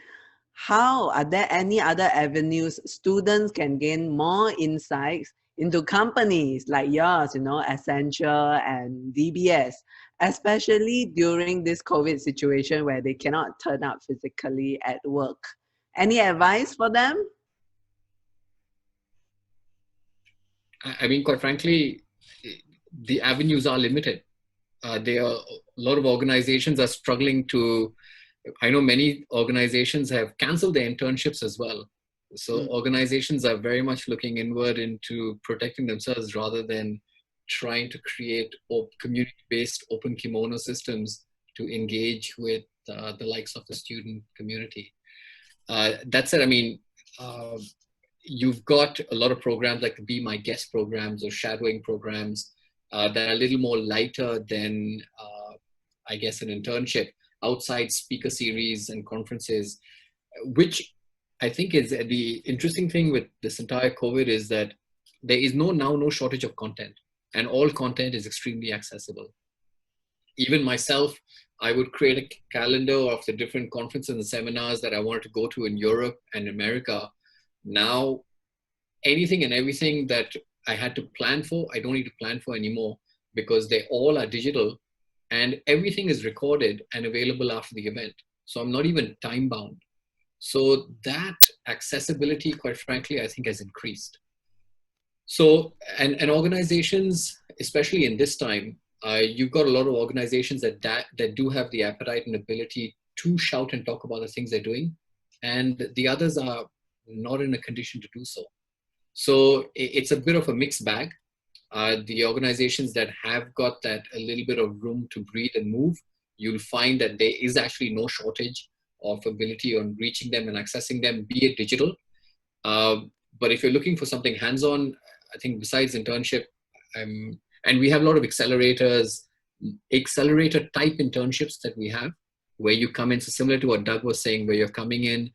are there any other avenues students can gain more insights into companies like yours, Accenture and DBS, especially during this COVID situation where they cannot turn up physically at work? Any advice for them? I mean, quite frankly, the avenues are limited. A lot of organizations are struggling I know many organizations have canceled their internships as well. So organizations are very much looking inward into protecting themselves rather than trying to create community-based open kimono systems to engage with the likes of the student community. That said, you've got a lot of programs like the Be My Guest programs or shadowing programs that are a little more lighter than, an internship, outside speaker series and conferences, which I think is the interesting thing with this entire COVID is that there is no shortage of content, and all content is extremely accessible. Even myself, I would create a calendar of the different conferences and seminars that I wanted to go to in Europe and America. Now, anything and everything that I had to plan for, I don't need to plan for anymore, because they all are digital and everything is recorded and available after the event. So I'm not even time bound. So that accessibility, quite frankly, I think has increased. So, and organizations, especially in this time, you've got a lot of organizations that do have the appetite and ability to shout and talk about the things they're doing, and the others are not in a condition to do so. So it's a bit of a mixed bag. The organizations that have got that a little bit of room to breathe and move, you'll find that there is actually no shortage of ability on reaching them and accessing them, be it digital. But if you're looking for something hands-on, I think besides internship, and we have a lot of accelerator type internships that we have, where you come in, so similar to what Doug was saying, where you're coming in,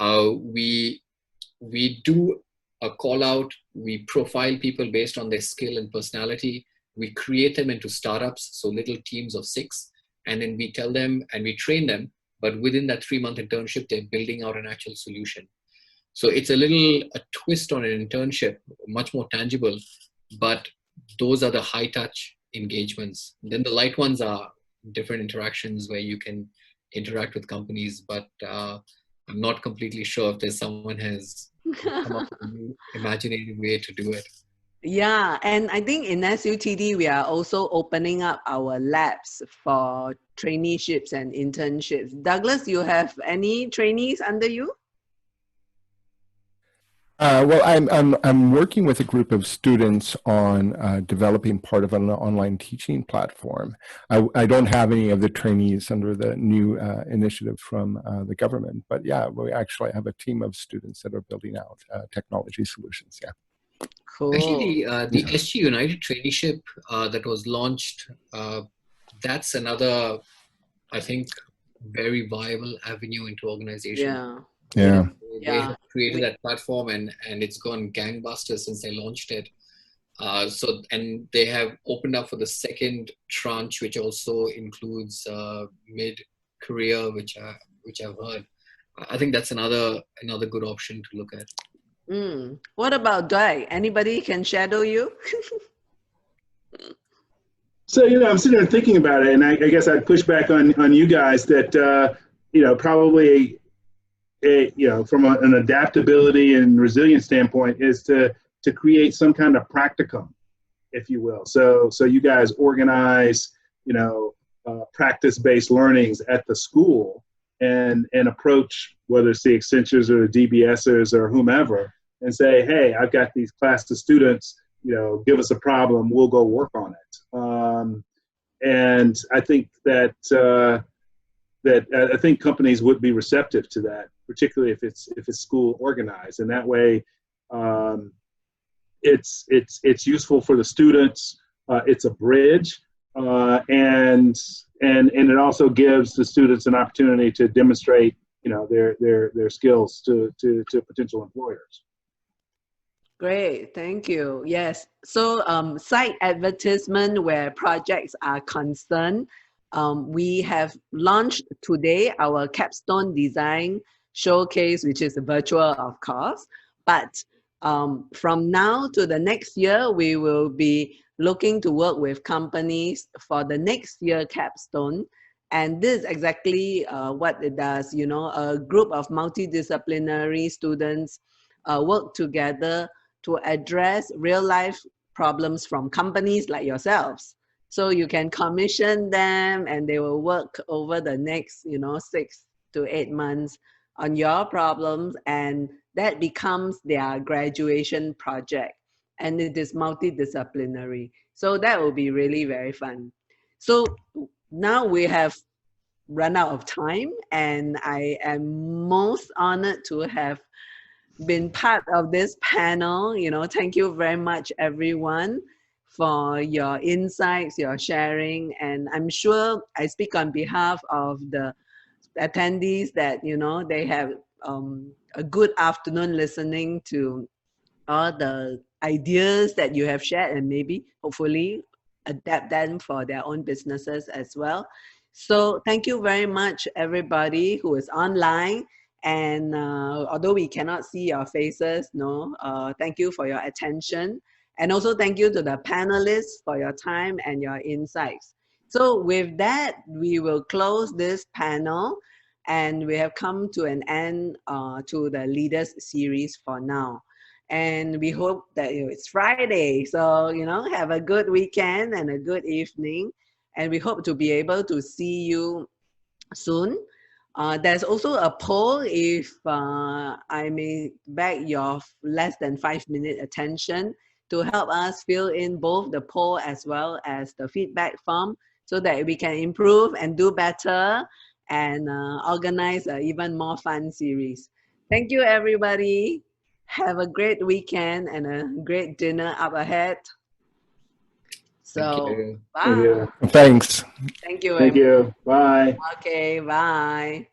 we do a call out, we profile people based on their skill and personality, we create them into startups, so little teams of 6, and then we tell them and we train them, but within that 3-month internship, they're building out an actual solution. So it's a twist on an internship, much more tangible, but those are the high touch engagements. Then the light ones are different interactions where you can interact with companies, but I'm not completely sure if there's someone has come up with a new imaginative way to do it. Yeah, and I think in SUTD, we are also opening up our labs for traineeships and internships. Douglas, you have any trainees under you? Well, I'm working with a group of students on developing part of an online teaching platform. I don't have any of the trainees under the new initiative from the government, but yeah, we actually have a team of students that are building out technology solutions. Yeah. Cool. Actually, the SG United traineeship that was launched, that's another, I think, very viable avenue into organization. Yeah. Yeah. They have created that platform, and it's gone gangbusters since they launched it. And they have opened up for the second tranche, which also includes mid-career, which I've heard. I think that's another good option to look at. What about Dwight? Anybody can shadow you? So, I'm sitting there thinking about it, and I guess I'd push back on you guys that, probably, from an adaptability and resilience standpoint is to create some kind of practicum, if you will. So you guys organize, practice-based learnings at the school and approach, whether it's the Accentures or the DBSers or whomever, and say, hey, I've got these class of students, give us a problem, we'll go work on it. And I think that I think companies would be receptive to that, particularly if it's school organized, and that way, it's useful for the students. It's a bridge, and it also gives the students an opportunity to demonstrate, their skills to potential employers. Great, thank you. Yes, so site advertisement where projects are concerned. We have launched today our capstone design showcase, which is virtual, of course. But from now to the next year, we will be looking to work with companies for the next year capstone. And this is exactly what it does. A group of multidisciplinary students work together to address real-life problems from companies like yourselves. So you can commission them and they will work over the next, 6 to 8 months on your problems, and that becomes their graduation project. And it is multidisciplinary. So that will be really very fun. So now we have run out of time, and I am most honored to have been part of this panel. Thank you very much, everyone, for your insights, your sharing. And I'm sure I speak on behalf of the attendees that, they have a good afternoon listening to all the ideas that you have shared, and maybe, hopefully, adapt them for their own businesses as well. So thank you very much, everybody who is online. And although we cannot see your faces, thank you for your attention. And also thank you to the panelists for your time and your insights. So with that, we will close this panel, and we have come to an end to the Leaders series for now. And we hope that it's Friday, so have a good weekend and a good evening. And we hope to be able to see you soon. There's also a poll, if I may beg your less than 5-minute attention to help us fill in both the poll as well as the feedback form, so that we can improve and do better and organize an even more fun series. Thank you, everybody. Have a great weekend and a great dinner up ahead. So, Thank you. bye. Thanks. Thank you. Thank you. Bye. Okay, bye.